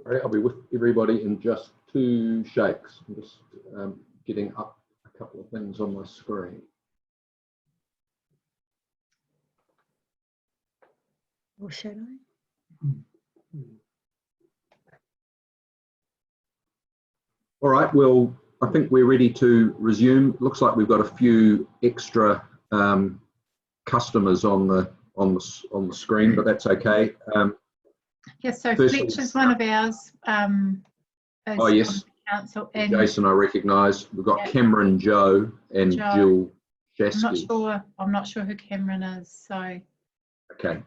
Sorry, I'll be with everybody in just 2 shakes. I'm just getting up a couple of things on my screen. Or should I? All right, well, I think we're ready to resume. Looks like we've got a few extra customers on the screen, but that's okay. Yes, so firstly, Fletcher's one of ours. Oh yes, Council, and Jason I recognise. We've got yeah, Cameron, Joe, and Joe. Jill Shasky. I'm not sure who Cameron is. So okay.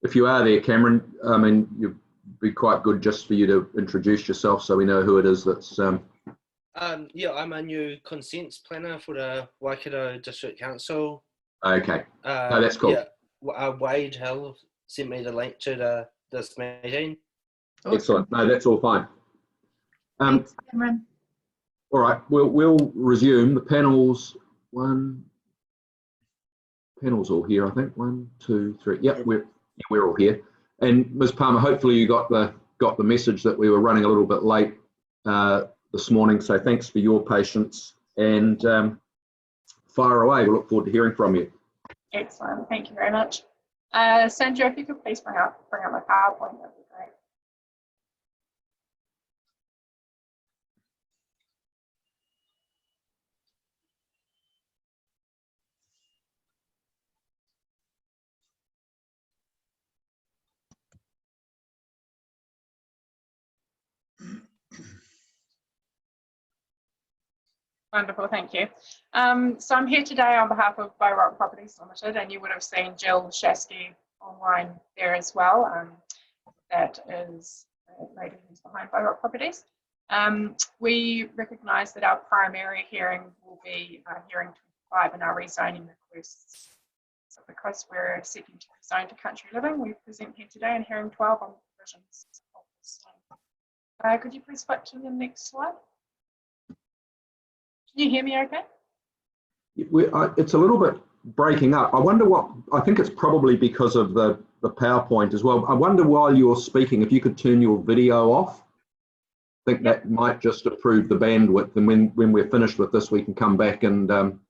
If you are there, Cameron, I mean, you'd be quite good just for you to introduce yourself so we know who it is that's... Yeah, I'm a new consents planner for the Waikato District Council. Okay, no, that's cool. Yeah, Wade Hill sent me the link to this meeting. awesome. Excellent, no, that's all fine. Thanks, Cameron. All right, we'll resume. The panels all here, I think. 1, 2, 3. Yep, we're all here. And Ms. Palmer, hopefully you got the message that we were running a little bit late this morning. So thanks for your patience, and fire away. We'll look forward to hearing from you. Excellent, thank you very much. Sandra, if you could please bring up my PowerPoint, that'd be great. Wonderful, thank you. So I'm here today on behalf of Barrett Properties Limited, and you would have seen Jill Shasky online there as well. That is the lady who's behind Barrett Properties. We recognise that our primary hearing will be hearing 25 in our rezoning requests. So because we're seeking to rezone to country living, we present here today in hearing 12 on the provisions of this time. Could you please flip to the next slide? Can you hear me okay? It's a little bit breaking up. I wonder what, I think it's probably because of the PowerPoint as well. I wonder while you're speaking, if you could turn your video off. I think that might just improve the bandwidth, and when we're finished with this, we can come back and turn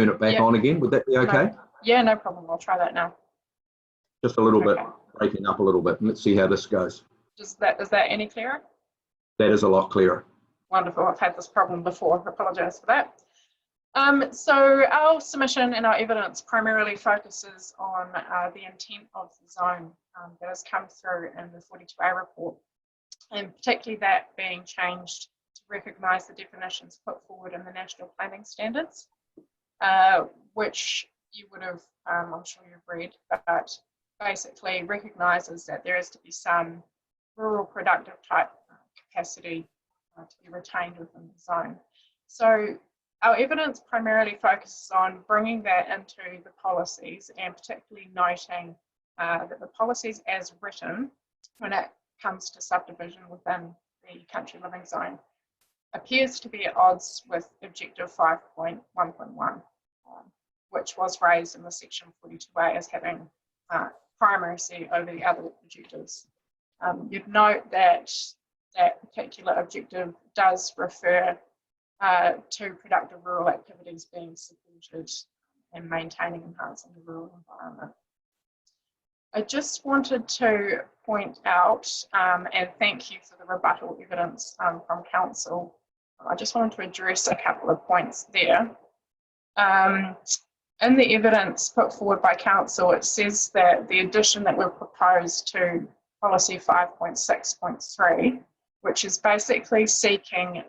it back on again. Would that be okay? No. Yeah, no problem. I'll try that now. Just a little bit, breaking up a little bit, and let's see how this goes. Is that any clearer? That is a lot clearer. Wonderful. I've had this problem before. I apologise for that. So our submission and our evidence primarily focuses on the intent of the zone that has come through in the 42A report, and particularly that being changed to recognise the definitions put forward in the National Planning Standards, which you would have, I'm sure you've read, but basically recognises that there is to be some rural productive type capacity to be retained within the zone. So our evidence primarily focuses on bringing that into the policies, and particularly noting that the policies as written, when it comes to subdivision within the country living zone, appears to be at odds with objective 5.1.1, which was raised in the section 42A as having primacy over the other objectives. You'd note that that particular objective does refer to productive rural activities being supported and maintaining and enhancing the rural environment. I just wanted to point out, and thank you for the rebuttal evidence from Council. I just wanted to address a couple of points there. In the evidence put forward by Council, it says that the addition that we've proposed to policy 5.6.3, which is basically seeking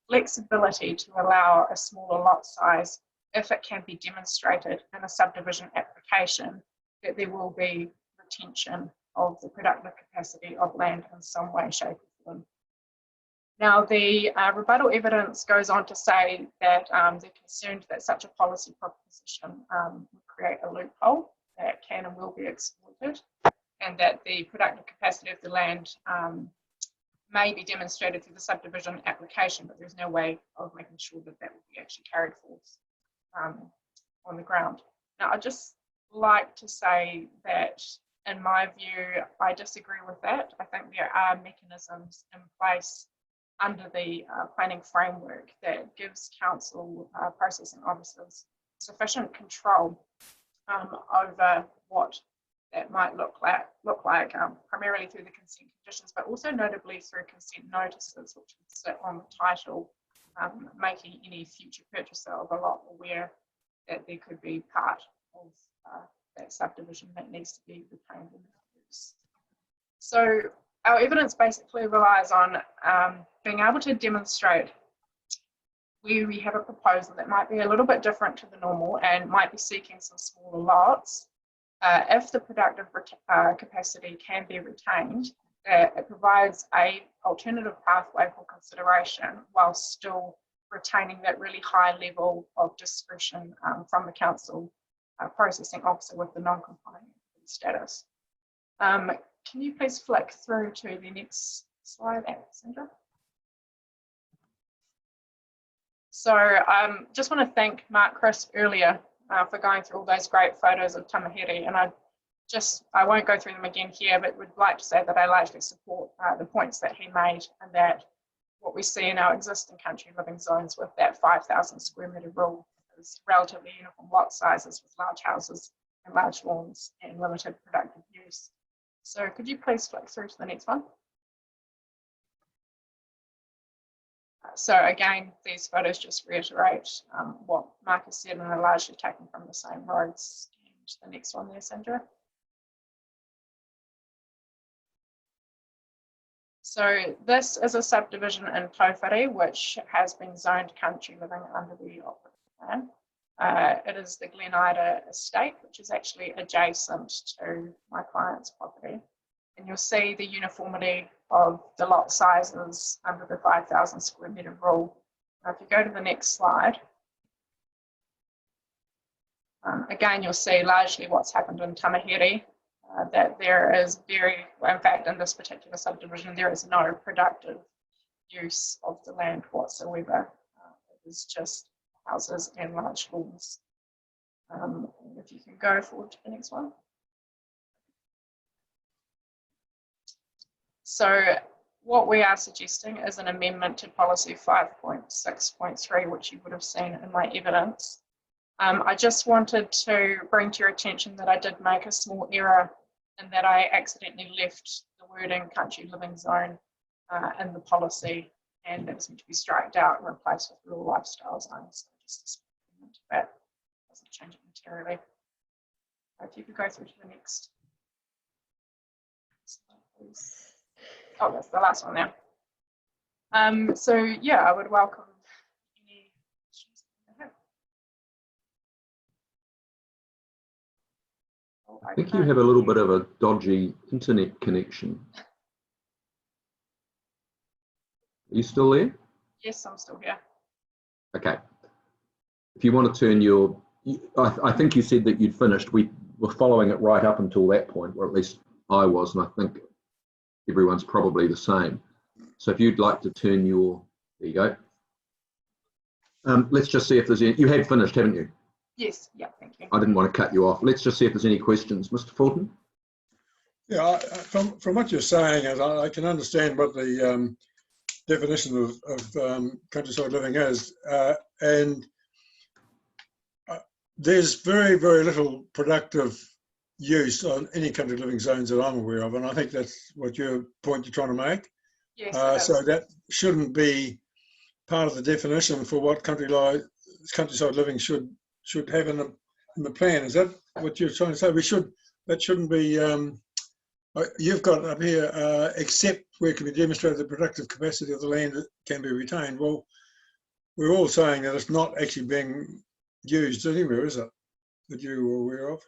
flexibility to allow a smaller lot size if it can be demonstrated in a subdivision application that there will be retention of the productive capacity of land in some way, shape or form. Now, the rebuttal evidence goes on to say that they're concerned that such a policy proposition would create a loophole that can and will be exploited, and that the productive capacity of the land may be demonstrated through the subdivision application, but there's no way of making sure that that will be actually carried forth on the ground. Now, I'd just like to say that in my view, I disagree with that. I think there are mechanisms in place under the planning framework that gives council processing officers sufficient control over what that might look like primarily through the consent conditions, but also notably through consent notices, which would sit on the title, making any future purchaser of a lot aware that there could be part of that subdivision that needs to be retained in use. So our evidence basically relies on being able to demonstrate where we have a proposal that might be a little bit different to the normal and might be seeking some smaller lots. If the productive capacity can be retained, it provides an alternative pathway for consideration while still retaining that really high level of discretion from the council processing officer with the non-compliant status. Can you please flick through to the next slide, Sandra? So just want to thank Mark Chris earlier for going through all those great photos of Tamahere, and I won't go through them again here, but would like to say that I largely support the points that he made, and that what we see in our existing country living zones with that 5,000 square metre rule is relatively uniform lot sizes with large houses and large lawns and limited productive use. So could you please flick through to the next one? So again, these photos just reiterate what Mark has said and are largely taken from the same roads. And the next one there, Sandra. So this is a subdivision in Tauwhare, which has been zoned country living under the operating plan. It is the Glen Ida estate, which is actually adjacent to my client's property. And you'll see the uniformity of the lot sizes under the 5,000 square metre rule. Now, if you go to the next slide, again, you'll see largely what's happened in Tamahere, that there is in fact, in this particular subdivision, there is no productive use of the land whatsoever. It is just houses and large lawns. If you can go forward to the next one. So what we are suggesting is an amendment to policy 5.6.3, which you would have seen in my evidence. I just wanted to bring to your attention that I did make a small error in that I accidentally left the wording country living zone in the policy, and it was meant to be striked out and replaced with rural lifestyle zones. So just that doesn't change it materially. If you could go through to the next slide, please. Oh, that's the last one now. So yeah, I would welcome any questions you may have. Oh, I think you have a little bit of a dodgy internet connection. Are you still there? Yes, I'm still here. Okay. If you want to turn your, I think you said that you'd finished. We were following it right up until that point, or at least I was, and I think everyone's probably the same. So if you'd like to turn your, there you go. Let's just see if there's any, you had finished, haven't you? Yes, yeah, thank you. I didn't want to cut you off. Let's just see if there's any questions. Mr. Fulton? Yeah, from what you're saying, I can understand what the definition of countryside living is. And there's very, very little productive use on any country living zones that I'm aware of, and I think that's what your point you're trying to make. Yes, so that shouldn't be part of the definition for what countryside living should have in the plan. Is that what you're trying to say? That shouldn't be. You've got up here, except where it can be demonstrated the productive capacity of the land that can be retained. Well, we're all saying that it's not actually being used anywhere, is it? That you were aware of?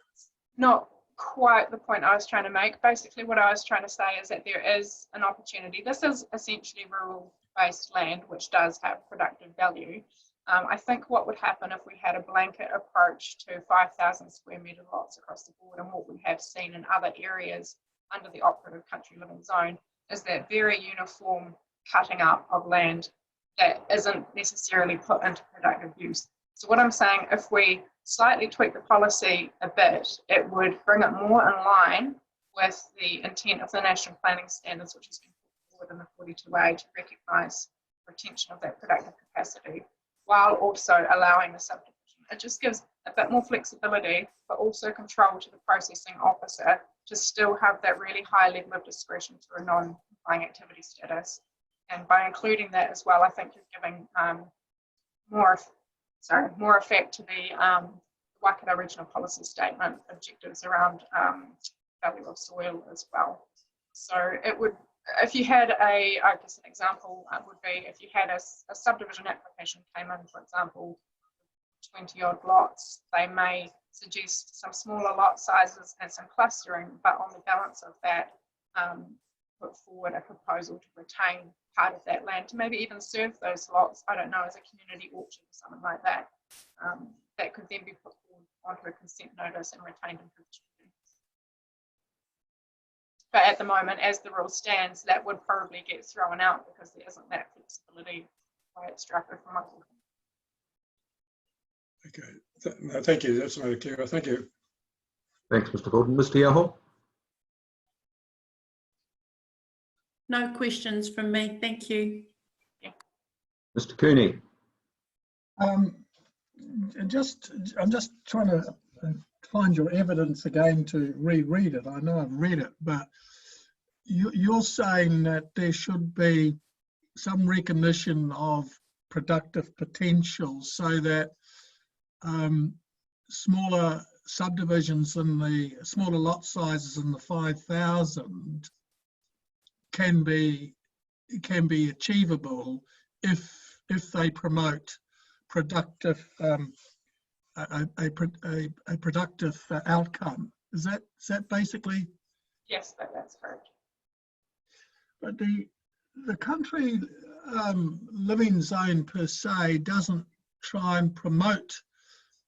Not quite the point I was trying to make. Basically, what I was trying to say is that there is an opportunity. This is essentially rural-based land, which does have productive value. I think what would happen if we had a blanket approach to 5,000 square metre lots across the board, and what we have seen in other areas under the operative country living zone, is that very uniform cutting up of land that isn't necessarily put into productive use. So what I'm saying, if we slightly tweak the policy a bit, it would bring it more in line with the intent of the National Planning Standards, which has been put forward in the 42A to recognise retention of that productive capacity, while also allowing the subdivision. It just gives a bit more flexibility, but also control to the processing officer to still have that really high level of discretion through a non-complying activity status. And by including that as well, I think you're giving more effect to the Waikato Regional Policy Statement objectives around value of soil as well. So it would, if you had I guess an example would be if you had a subdivision application came in, for example, 20 odd lots, they may suggest some smaller lot sizes and some clustering, but on the balance of that, put forward a proposal to retain part of that land to maybe even serve those lots, I don't know, as a community orchard or something like that. That could then be put forward onto a consent notice and retained in perpetuity. But at the moment, as the rule stands, that would probably get thrown out because there isn't that flexibility the way it's drafted from my point. Okay, no, thank you. That's made it clearer. Thank you. Thanks, Mr. Gordon. Mr. Yaho? No questions from me, thank you. Mr. Cooney? I'm just trying to find your evidence again to reread it. I know I've read it, but you're saying that there should be some recognition of productive potential so that smaller subdivisions and the smaller lot sizes in the 5,000 can be achievable if they promote productive a productive outcome. Is that basically? Yes, that's correct. But the country living zone per se doesn't try and promote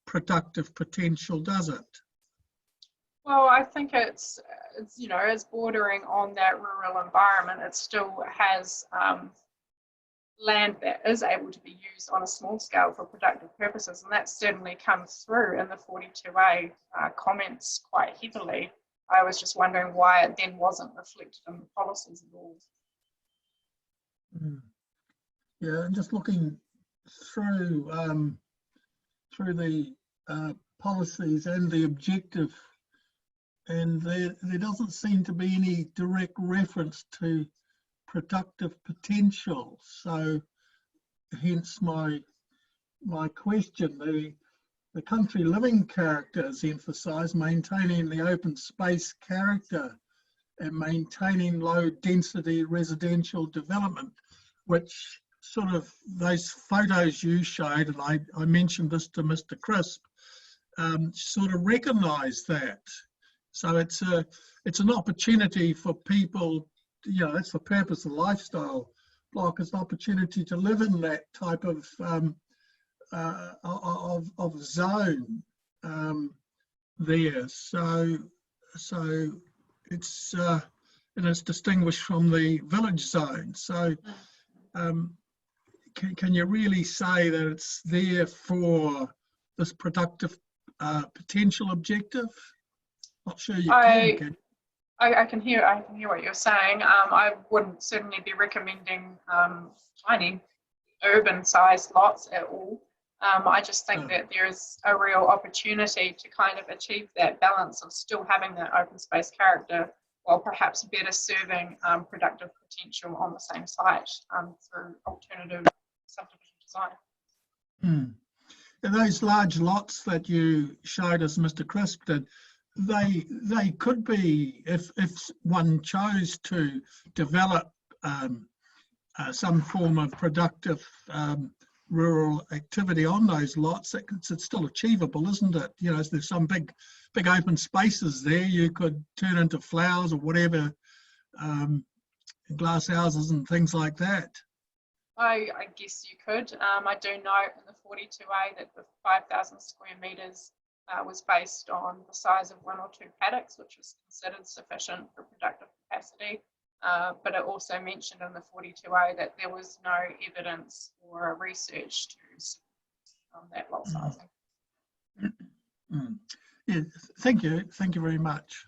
productive potential, does it? Well, I think it's it's bordering on that rural environment. It still has land that is able to be used on a small scale for productive purposes, and that certainly comes through in the 42A comments quite heavily. I was just wondering why it then wasn't reflected in the policies at all. Yeah, I'm just looking through the policies and the objective, and there doesn't seem to be any direct reference to productive potential. So hence my question. The country living character is emphasised, maintaining the open space character and maintaining low density residential development, which sort of those photos you showed, and I mentioned this to Mr. Crisp, sort of recognise that. So it's an opportunity for people, that's the purpose of the lifestyle block, is an opportunity to live in that type of zone there. So it's and it's distinguished from the village zone. So can you really say that it's there for this productive potential objective? Not sure you can. I can hear what you're saying. I wouldn't certainly be recommending tiny urban-sized lots at all. I just think that there's a real opportunity to kind of achieve that balance of still having that open space character while perhaps better serving productive potential on the same site through alternative subdivision design. And those large lots that you showed us, Mr. Crisp, did, they could be, if one chose to develop some form of productive rural activity on those lots, it's still achievable, isn't it? There's some big open spaces there you could turn into flowers or whatever, glass houses and things like that. I guess you could. I do know in the 42A that the 5,000 square metres was based on the size of 1 or 2 paddocks, which was considered sufficient for productive capacity. But it also mentioned in the 42A that there was no evidence or research to support that lot sizing. Yeah, thank you very much.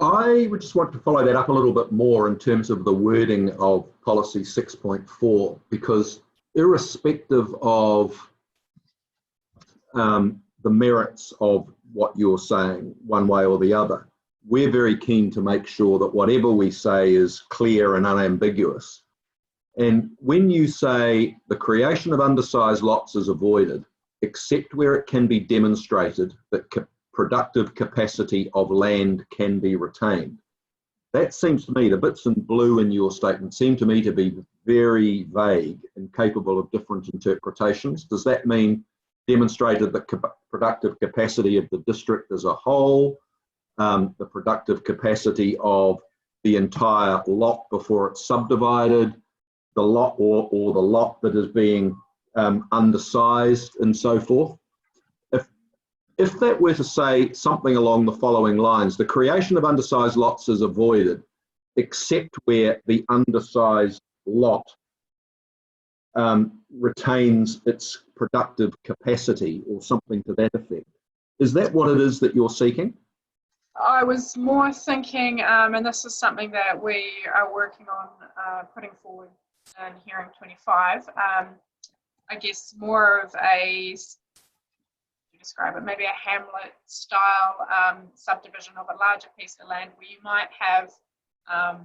I would just want to follow that up a little bit more in terms of the wording of policy 6.4, because irrespective of the merits of what you're saying, one way or the other, we're very keen to make sure that whatever we say is clear and unambiguous. And when you say the creation of undersized lots is avoided, except where it can be demonstrated that productive capacity of land can be retained. That seems to me, the bits in blue in your statement seem to me to be very vague and capable of different interpretations. Does that mean demonstrated the productive capacity of the district as a whole, the productive capacity of the entire lot before it's subdivided, the lot or the lot that is being undersized and so forth? If that were to say something along the following lines, the creation of undersized lots is avoided, except where the undersized lot retains its productive capacity or something to that effect. Is that what it is that you're seeking? I was more thinking, and this is something that we are working on putting forward in hearing 25, I guess more of a, to describe it, maybe a hamlet style subdivision of a larger piece of land where you might have a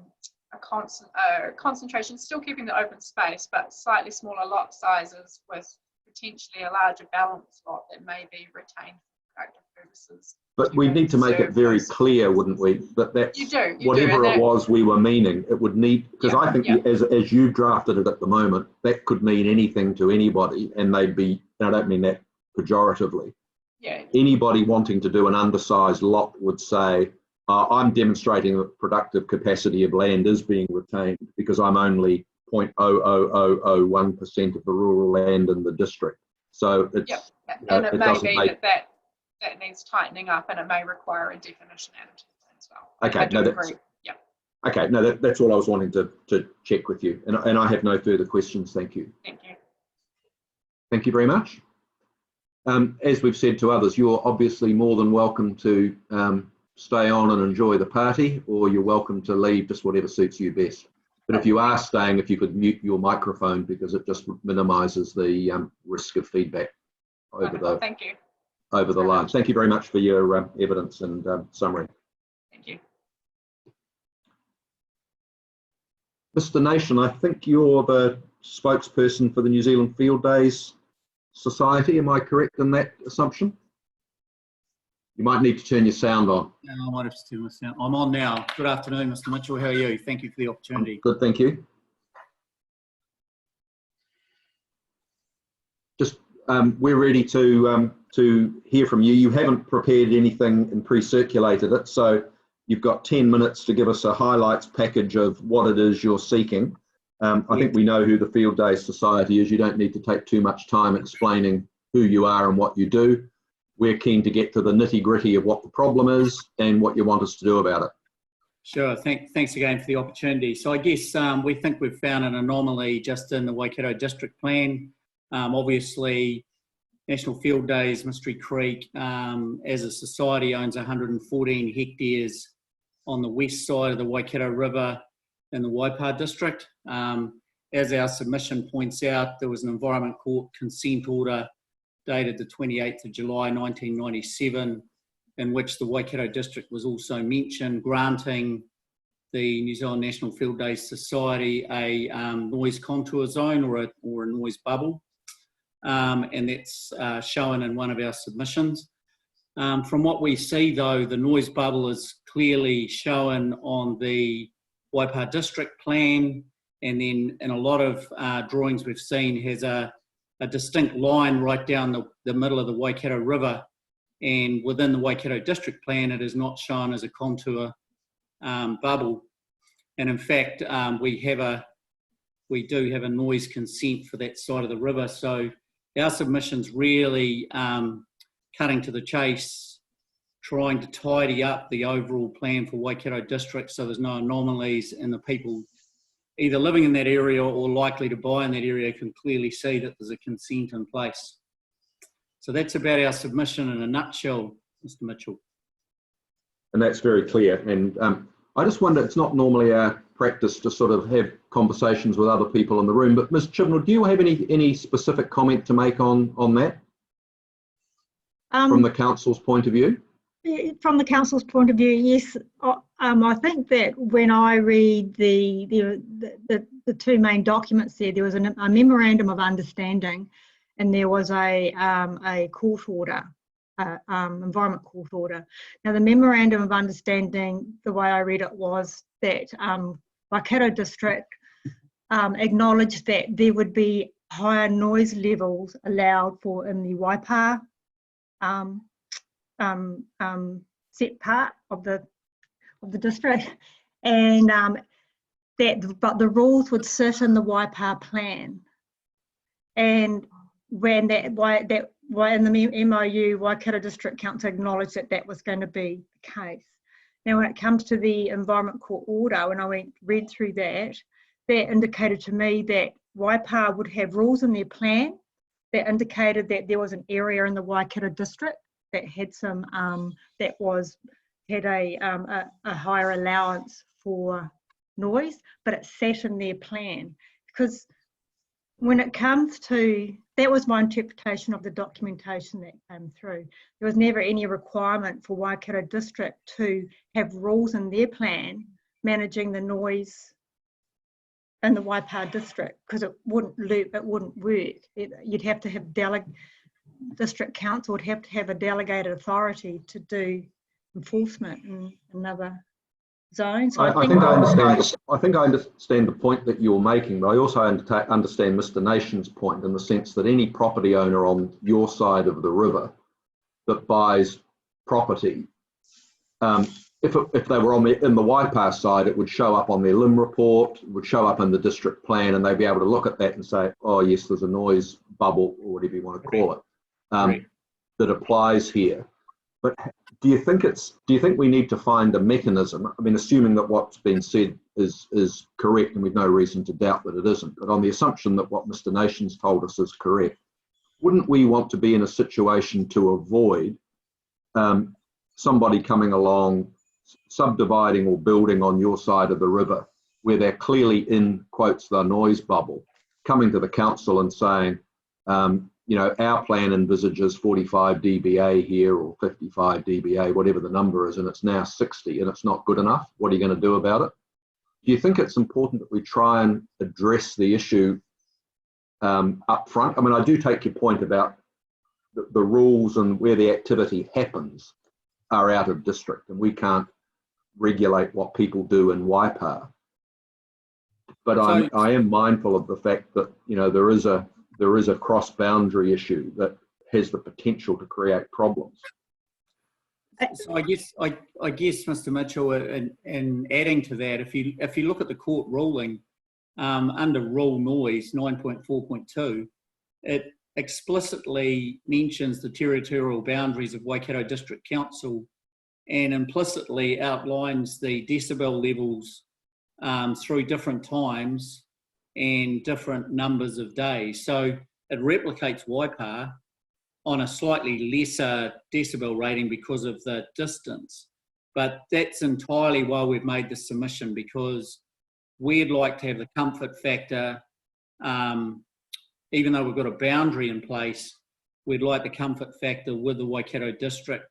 concentration, still keeping the open space, but slightly smaller lot sizes with potentially a larger balance lot that may be retained for productive purposes. But we need to make it very clear, wouldn't we? That that's whatever it was we were meaning, it would need, because I think as you drafted it at the moment, that could mean anything to anybody, and they'd be, and I don't mean that pejoratively. Yeah. Anybody wanting to do an undersized lot would say, I'm demonstrating that productive capacity of land is being retained because I'm only 0.00001% of the rural land in the district. So it's, and it may be that needs tightening up, and it may require a definition added as well. Okay, I do agree. Yeah. Okay, no, that's all I was wanting to check with you, and I have no further questions. Thank you. Thank you. Thank you very much. As we've said to others, you're obviously more than welcome to stay on and enjoy the party, or you're welcome to leave, just whatever suits you best. But if you are staying, if you could mute your microphone, because it just minimises the risk of feedback over Thank you. Over the line. Thank you very much for your evidence and summary. Thank you. Mr. Nation, I think you're the spokesperson for the New Zealand Field Days Society. Am I correct in that assumption? You might need to turn your sound on. Yeah, I might have to turn my sound. I'm on now. Good afternoon, Mr. Mitchell. How are you? Thank you for the opportunity. Good, thank you. Just we're ready to hear from you. You haven't prepared anything and pre-circulated it, so you've got 10 minutes to give us a highlights package of what it is you're seeking. I think we know who the Field Days Society is. You don't need to take too much time explaining who you are and what you do. We're keen to get to the nitty-gritty of what the problem is and what you want us to do about it. Sure. Thanks again for the opportunity. So I guess we think we've found an anomaly just in the Waikato District Plan. Obviously, National Field Days, Mystery Creek, as a society, owns 114 hectares on the west side of the Waikato River in the Waipa District. As our submission points out, there was an Environment Court consent order dated the 28th of July 1997, in which the Waikato District was also mentioned, granting the New Zealand National Field Days Society a noise contour zone or a noise bubble. And that's shown in one of our submissions. From what we see, though, the noise bubble is clearly shown on the Waipa District Plan, and then in a lot of drawings we've seen has a distinct line right down the middle of the Waikato River, and within the Waikato District Plan it is not shown as a contour bubble. And in fact, we do have a noise consent for that side of the river, so our submission's really cutting to the chase, trying to tidy up the overall plan for Waikato District so there's no anomalies, and the people either living in that area or likely to buy in that area can clearly see that there's a consent in place. So that's about our submission in a nutshell, Mr. Mitchell. And that's very clear. And I just wonder, it's not normally our practice to sort of have conversations with other people in the room, but Ms. Chibnall, do you have any specific comment to make on that from the council's point of view? From the council's point of view, yes. I think that when I read the two main documents there was a memorandum of understanding, and there was a court order, environment court order. Now, the memorandum of understanding, the way I read it was that Waikato District acknowledged that there would be higher noise levels allowed for in the Waipa set part of the district, and but the rules would sit in the Waipa plan. And when in the MOU, Waikato District Council acknowledged that that was going to be the case. Now, when it comes to the Environment Court order, when I read through that, that indicated to me that Waipa would have rules in their plan that indicated that there was an area in the Waikato District that had some had a higher allowance for noise, but it sat in their plan. Because when it comes to, that was my interpretation of the documentation that came through. There was never any requirement for Waikato District to have rules in their plan managing the noise in the Waipa District, because it wouldn't work. You'd have to have District Council would have to have a delegated authority to do enforcement in another zone. So I think I understand the point that you're making, but I also understand Mr. Nation's point in the sense that any property owner on your side of the river that buys property, if they were in the Waipa side, it would show up on their LIM report, it would show up in the district plan, and they'd be able to look at that and say, oh yes, there's a noise bubble, or whatever you want to call it, that applies here. But do you think we need to find a mechanism? I mean, assuming that what's been said is correct, and we've no reason to doubt that it isn't, but on the assumption that what Mr. Nation's told us is correct, wouldn't we want to be in a situation to avoid somebody coming along, subdividing or building on your side of the river, where they're clearly in, quotes, the noise bubble, coming to the council and saying, you know, our plan envisages 45 dBA here, or 55 dBA, whatever the number is, and it's now 60 and it's not good enough. What are you going to do about it? Do you think it's important that we try and address the issue up front? I mean, I do take your point about the rules and where the activity happens are out of district, and we can't regulate what people do in Waipa. But I am mindful of the fact that, you know, there is a cross-boundary issue that has the potential to create problems. So I guess, Mr. Mitchell, and adding to that, if you look at the court ruling under rule noise 9.4.2, it explicitly mentions the territorial boundaries of Waikato District Council and implicitly outlines the decibel levels through different times and different numbers of days. So it replicates Waipa on a slightly lesser decibel rating because of the distance. But that's entirely why we've made the submission, because we'd like to have the comfort factor, even though we've got a boundary in place, we'd like the comfort factor with the Waikato District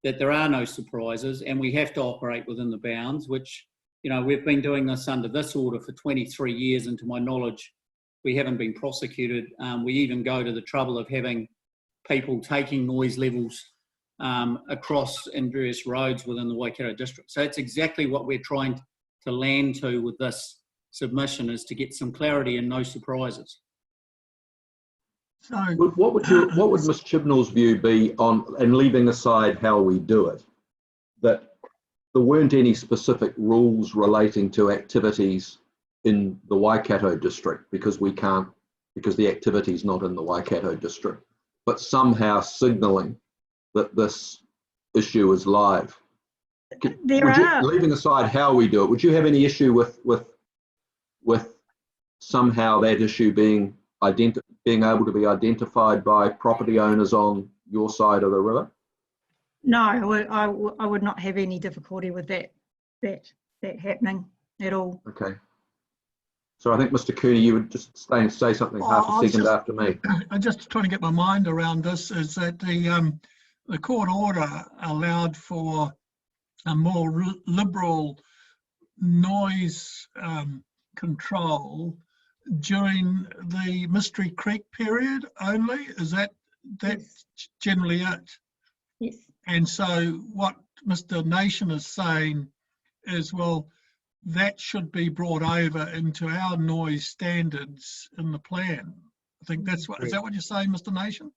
that there are no surprises and we have to operate within the bounds, which, you know, we've been doing this under this order for 23 years, and to my knowledge, we haven't been prosecuted. We even go to the trouble of having people taking noise levels across in various roads within the Waikato District. So it's exactly what we're trying to land to with this submission, is to get some clarity and no surprises. So What would Ms. Chibnall's view be on, and leaving aside how we do it, that there weren't any specific rules relating to activities in the Waikato District because the activity is not in the Waikato District, but somehow signalling that this issue is live? Leaving aside how we do it, would you have any issue with somehow that issue being able to be identified by property owners on your side of the river? No, I would not have any difficulty with that happening at all. Okay. So I think Mr. Cooney, you would just say something half a second after me. I'm just trying to get my mind around this, is that the court order allowed for a more liberal noise control during the Mystery Creek period only. Is that's Yes. generally it? Yes. And so what Mr. Nation is saying is, well, that should be brought over into our noise standards in the plan. I think that's what, is that what you're saying, Mr. Nation?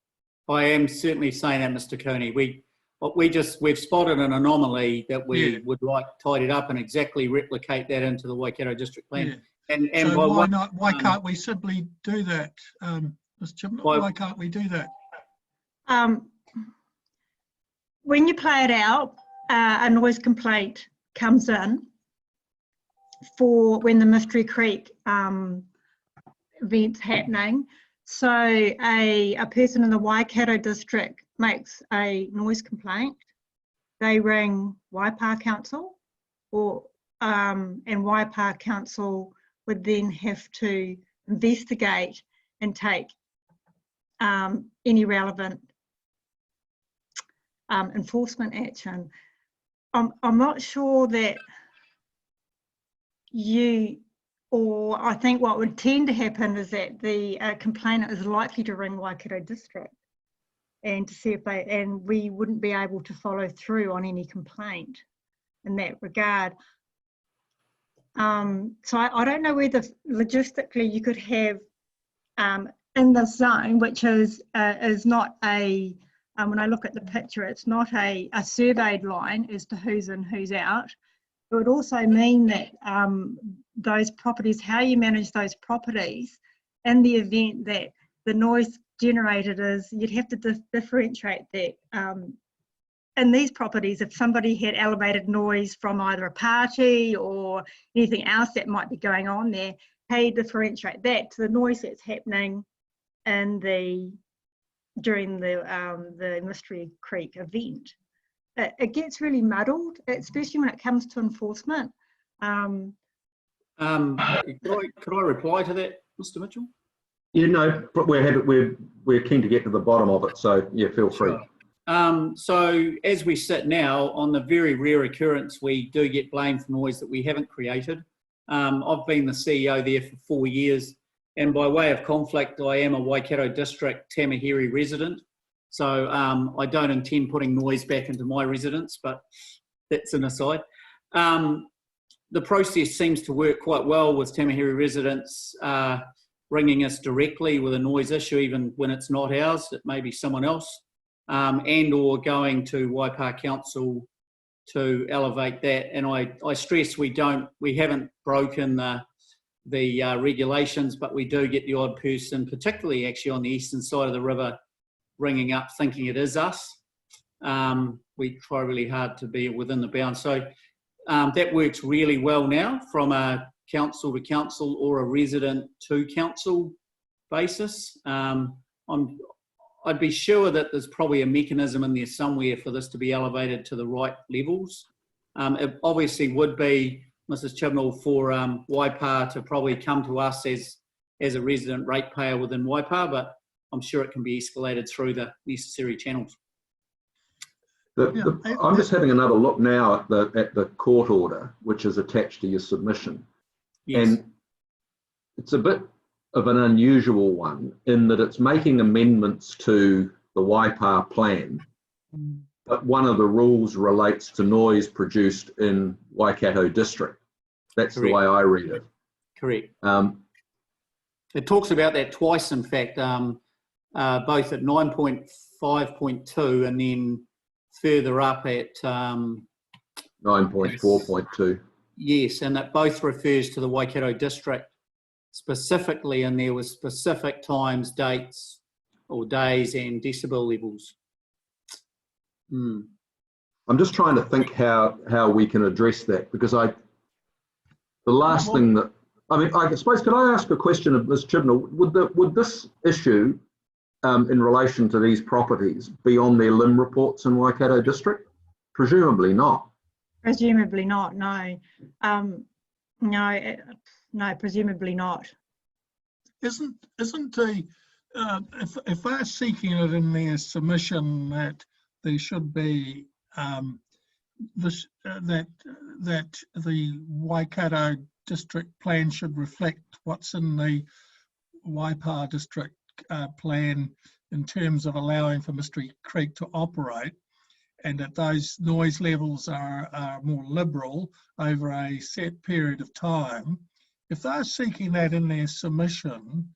I am certainly saying that, Mr. Cooney. We've spotted an anomaly that we would like tidied up and exactly replicate that into the Waikato District Plan. Yeah. And so why can't we simply do that, Ms. Chibnall? Why can't we do that? When you play it out, a noise complaint comes in for when the Mystery Creek event's happening. So a person in the Waikato district makes a noise complaint. They ring Waipa Council, and Waipa Council would then have to investigate and take any relevant enforcement action. I'm not sure that I think what would tend to happen is that the complainant is likely to ring Waikato District and to see if and we wouldn't be able to follow through on any complaint in that regard. So I don't know whether logistically you could have in the zone, which is not a, when I look at the picture, it's not a surveyed line as to who's in, who's out. It would also mean that those properties, how you manage those properties in the event that the noise generated is, you'd have to differentiate that. In these properties, if somebody had elevated noise from either a party or anything else that might be going on there, how you differentiate that to the noise that's happening during the Mystery Creek event. It gets really muddled, especially when it comes to enforcement. Could I reply to that, Mr. Mitchell? You know, we're keen to get to the bottom of it, so yeah, feel free. Sure. So as we sit now, on the very rare occurrence we do get blamed for noise that we haven't created. I've been the CEO there for 4 years, and by way of conflict, I am a Waikato District Tamahiri resident. So I don't intend putting noise back into my residence, but that's an aside. The process seems to work quite well with Tamahiri residents ringing us directly with a noise issue, even when it's not ours, it may be someone else, and or going to Waipa Council to elevate that. And I stress we haven't broken the regulations, but we do get the odd person, particularly actually on the eastern side of the river, ringing up thinking it is us. We try really hard to be within the bounds. So that works really well now from a council to council or a resident to council basis. I'd be sure that there's probably a mechanism in there somewhere for this to be elevated to the right levels. It obviously would be, Mrs. Chibnall, for Waipa to probably come to us as a resident ratepayer within Waipa, but I'm sure it can be escalated through the necessary channels. I'm just having another look now at the court order, which is attached to your submission. Yes. And it's a bit of an unusual one in that it's making amendments to the Waipa plan, but one of the rules relates to noise produced in Waikato District. That's correct. The way I read it. Correct. It talks about that twice, in fact, both at 9.5.2 and then further up at 9.4.2. Yes, and that both refers to the Waikato District specifically, and there were specific times, dates, or days and decibel levels. I'm just trying to think how we can address that, because the last thing that, I mean, I suppose, could I ask a question of Ms. Chibnall? Would this issue in relation to these properties be on their limb reports in Waikato District? Presumably not. Presumably not, no. No, presumably not. Isn't the if they're seeking it in their submission that there should be that the Waikato district plan should reflect what's in the Waipa district plan in terms of allowing for Mystery Creek to operate, and that those noise levels are more liberal over a set period of time. If they're seeking that in their submission,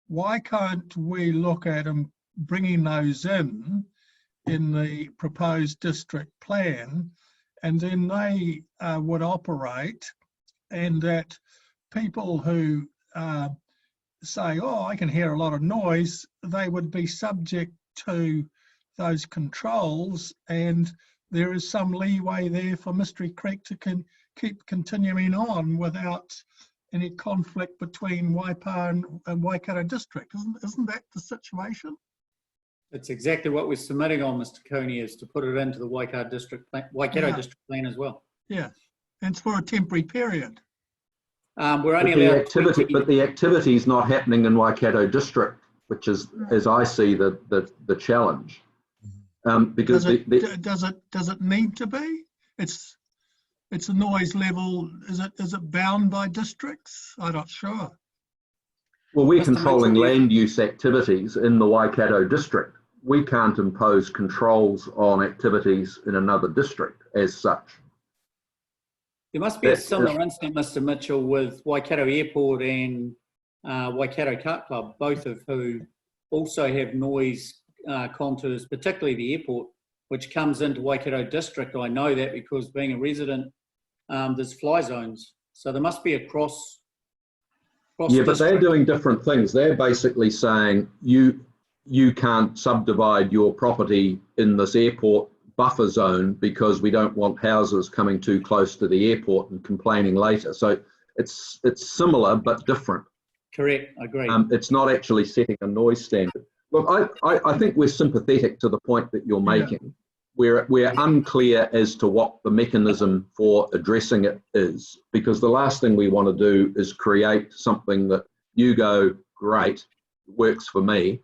why can't we look at them bringing those in the proposed district plan, and then they would operate, and that people who say, oh, I can hear a lot of noise, they would be subject to those controls, and there is some leeway there for Mystery Creek to keep continuing on without any conflict between Waipa and Waikato District. Isn't that the situation? It's exactly what we're submitting on, Mr. Cooney, is to put it into the Waikato District plan as well. Yeah, and it's for a temporary period. We're only But allowed the activity is not happening in Waikato District, which is, as I see, the challenge. Because does it need to be? It's a noise level. Is it bound by districts? I'm not sure. Well, we're Mr. controlling Mitchell, land use activities in the Waikato District. We can't impose controls on activities in another district as such. There must be a similar incident, Mr. Mitchell, with Waikato Airport and Waikato Kart Club, both of who also have noise contours, particularly the airport, which comes into Waikato District. I know that because being a resident, there's fly zones. So there must be a cross Yeah, but they're doing different things. They're basically saying you can't subdivide your property in this airport buffer zone because we don't want houses coming too close to the airport and complaining later. So it's similar but different. Correct, I agree. It's not actually setting a noise standard. Look, I think we're sympathetic to the point that you're making. We're unclear as to what the mechanism for addressing it is, because the last thing we want to do is create something that you go, great, works for me,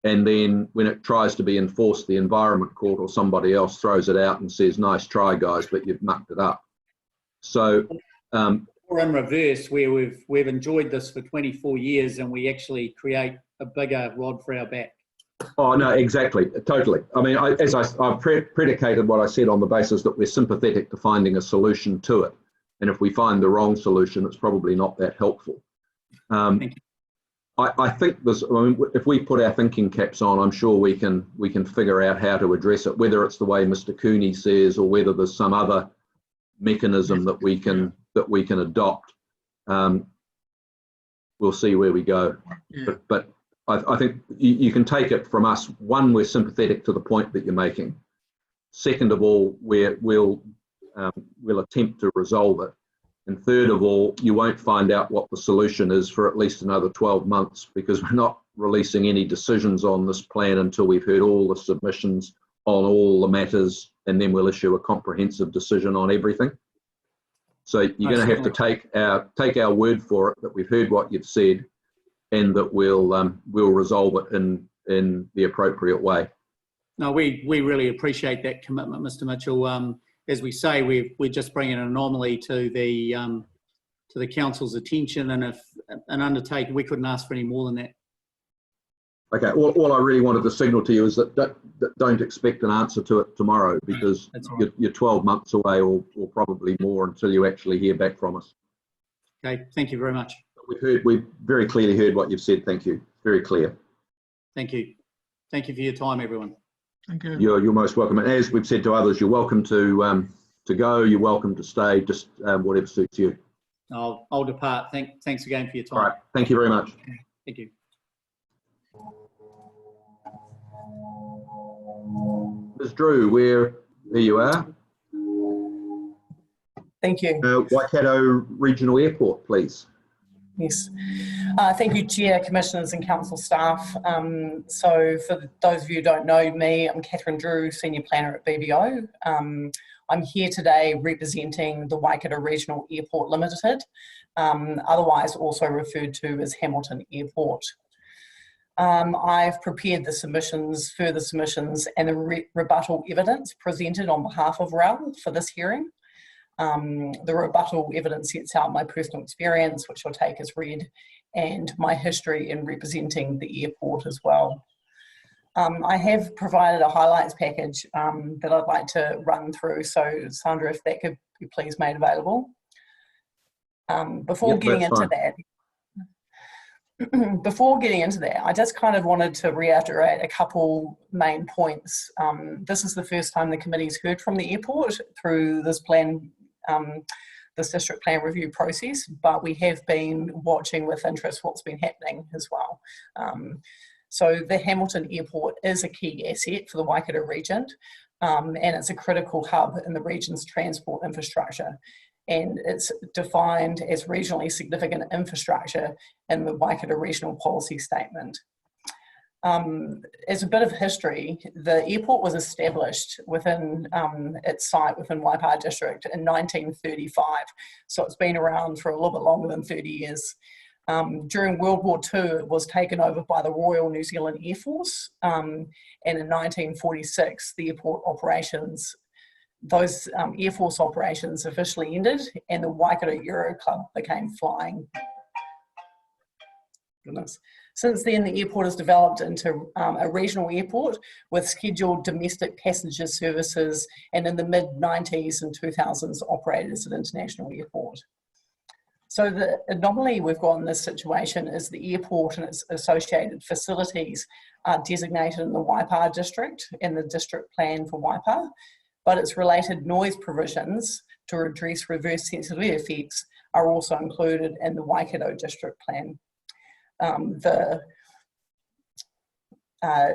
and then when it tries to be enforced, the Environment Court or somebody else throws it out and says, nice try, guys, but you've mucked it up. So, or in reverse, where we've enjoyed this for 24 years and we actually create a bigger rod for our back. Oh, no, exactly, totally. I mean, I've predicated what I said on the basis that we're sympathetic to finding a solution to it. And if we find the wrong solution, it's probably not that helpful. I think if we put our thinking caps on, I'm sure we can figure out how to address it, whether it's the way Mr. Cooney says or whether there's some other mechanism that we can adopt. We'll see where we go. Yeah. But I think you can take it from us. One, we're sympathetic to the point that you're making. Second of all, we'll attempt to resolve it. And third of all, you won't find out what the solution is for at least another 12 months because we're not releasing any decisions on this plan until we've heard all the submissions on all the matters, and then we'll issue a comprehensive decision on everything. So you're going to have to take our word for it that we've heard what you've said, and that we'll resolve it in the appropriate way. No, we really appreciate that commitment, Mr. Mitchell. As we say, we're just bringing an anomaly to the council's attention, and if an undertaking, we couldn't ask for any more than that. Okay, all I really wanted to signal to you is that don't expect an answer to it tomorrow, because you're 12 months away or probably more until you actually hear back from us. Okay, thank you very much. We've very clearly heard what you've said. Thank you. Very clear. Thank you. Thank you for your time, everyone. Thank you. You're most welcome. And as we've said to others, you're welcome to go. You're welcome to stay. Just whatever suits you. I'll depart. Thanks again for your time. All right. Thank you very much. Thank you. Ms. Drew, there you are. Thank you. Waikato Regional Airport, please. Yes. Thank you, Chair, Commissioners and Council staff. So for those of you who don't know me, I'm Catherine Drew, Senior Planner at BBO. I'm here today representing the Waikato Regional Airport Limited, otherwise also referred to as Hamilton Airport. I've prepared the submissions, further submissions and the rebuttal evidence presented on behalf of RAL for this hearing. The rebuttal evidence sets out my personal experience, which I'll take as read, and my history in representing the airport as well. I have provided a highlights package that I'd like to run through. So Sandra, if that could be please made available. Before getting into that, I just kind of wanted to reiterate a couple main points. This is the first time the committee's heard from the airport through this plan, this district plan review process, but we have been watching with interest what's been happening as well. So the Hamilton Airport is a key asset for the Waikato region, and it's a critical hub in the region's transport infrastructure. And it's defined as regionally significant infrastructure in the Waikato Regional Policy Statement. As a bit of history, the airport was established within its site within Waipā District in 1935. So it's been around for a little bit longer than 30 years. During World War II, it was taken over by the Royal New Zealand Air Force. And in 1946, the airport operations, those Air Force operations officially ended and the Waikato Euro Club became flying. Goodness. Since then, the airport has developed into a regional airport with scheduled domestic passenger services, and in the mid-90s and 2000s operated as an international airport. So the anomaly we've got in this situation is the airport and its associated facilities are designated in the Waipā district and the district plan for Waipā, but its related noise provisions to address reverse sensitivity effects are also included in the Waikato district plan.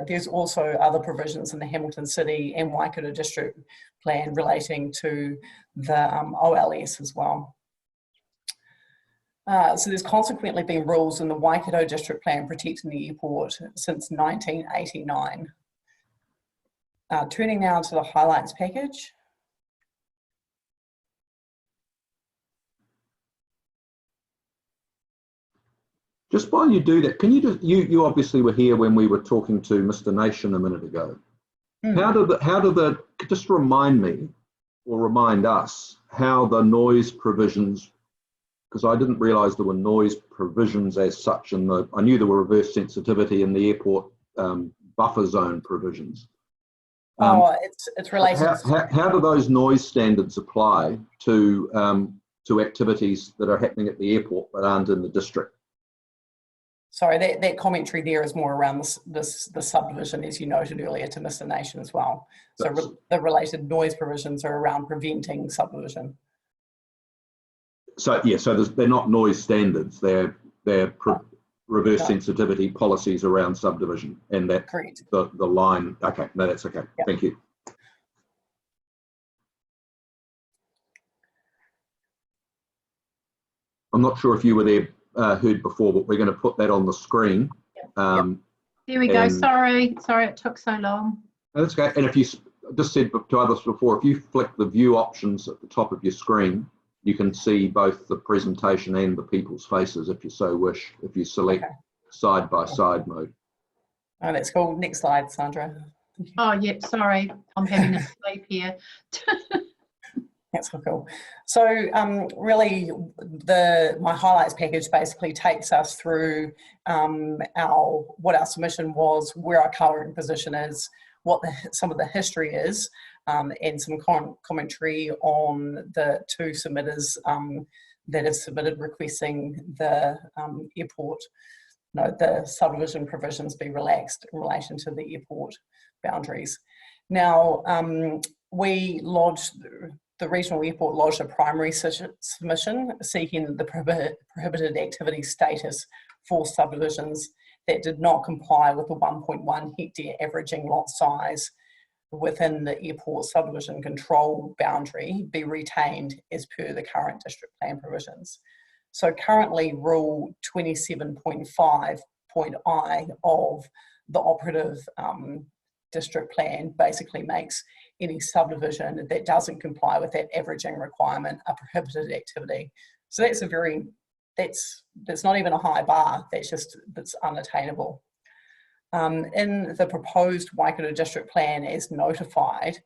There's also other provisions in the Hamilton City and Waikato district plan relating to the OLS as well. So there's consequently been rules in the Waikato district plan protecting the airport since 1989. Turning now to the highlights package. Just while you do that, can you just, you obviously were here when we were talking to Mr. Nation a minute ago. Just remind me or remind us how the noise provisions, because I didn't realise there were noise provisions as such in the, I knew there were reverse sensitivity in the airport buffer zone provisions. It's related. How do those noise standards apply to activities that are happening at the airport but aren't in the district? Sorry, that commentary there is more around the subdivision, as you noted earlier to Mr. Nation as well. So the related noise provisions are around preventing subdivision. So yeah, so they're not noise standards. They're reverse sensitivity policies around subdivision, and that correct. The line. Okay, no, that's okay. Yep. Thank you. I'm not sure if you were there. Heard before, but we're going to put that on the screen. There we go. Sorry it took so long. That's okay. And if you just said to others before, if you flick the view options at the top of your screen, you can see both the presentation and the people's faces if you so wish, if you select side by side mode. Oh, that's cool. Next slide, Sandra. Oh, yep. Sorry, I'm having a sleep here. That's cool. So really my highlights package basically takes us through what our submission was, where our current position is, what some of the history is, and some commentary on the two submitters that have submitted requesting the the subdivision provisions be relaxed in relation to the airport boundaries. Now, the regional airport lodged a primary submission seeking the prohibited activity status for subdivisions that did not comply with the 1.1 hectare averaging lot size within the airport subdivision control boundary be retained as per the current district plan provisions. So currently Rule 27.5.I of the operative district plan basically makes any subdivision that doesn't comply with that averaging requirement a prohibited activity. So that's that's not even a high bar, that's unattainable. In the proposed Waikato district plan as notified,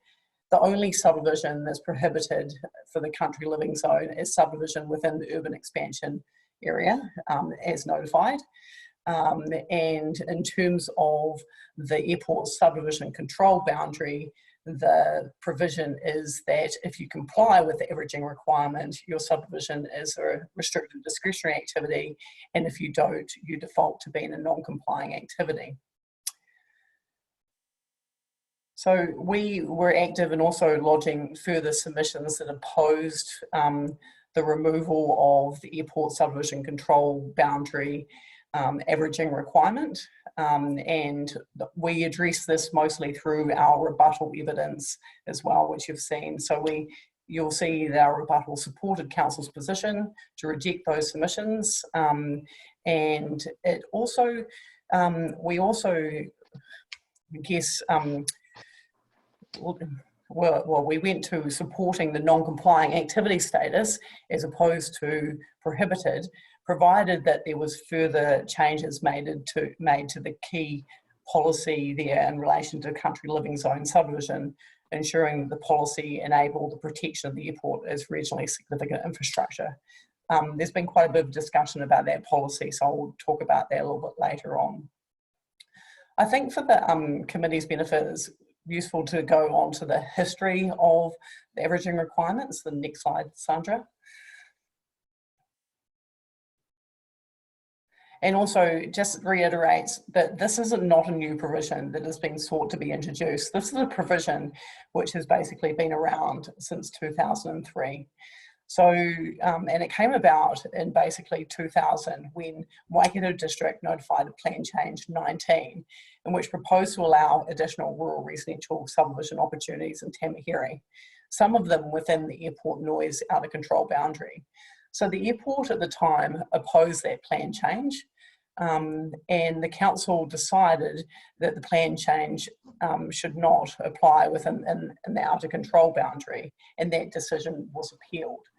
the only subdivision that's prohibited for the country living zone is subdivision within the urban expansion area as notified. And in terms of the airport subdivision control boundary, the provision is that if you comply with the averaging requirement, your subdivision is a restricted discretionary activity, and if you don't, you default to being a non-complying activity. So we were active in also lodging further submissions that opposed the removal of the airport subdivision control boundary averaging requirement, and we address this mostly through our rebuttal evidence as well, which you've seen. So you'll see that our rebuttal supported council's position to reject those submissions, and it also we went to supporting the non-complying activity status as opposed to prohibited, provided that there was further changes made to the key policy there in relation to country living zone subdivision, ensuring the policy enabled the protection of the airport as regionally significant infrastructure. There's been quite a bit of discussion about that policy, so I'll talk about that a little bit later on. I think for the committee's benefit, it's useful to go on to the history of the averaging requirements. The next slide, Sandra. And also just reiterates that this is not a new provision that has been sought to be introduced. This is a provision which has basically been around since 2003. So, and it came about in basically 2000 when Waikato District notified a Plan Change 19, in which proposed to allow additional rural residential subdivision opportunities in Tamahiri, some of them within the airport noise out of control boundary. So the airport at the time opposed that plan change, and the council decided that the plan change should not apply within the outer control boundary, and that decision was appealed.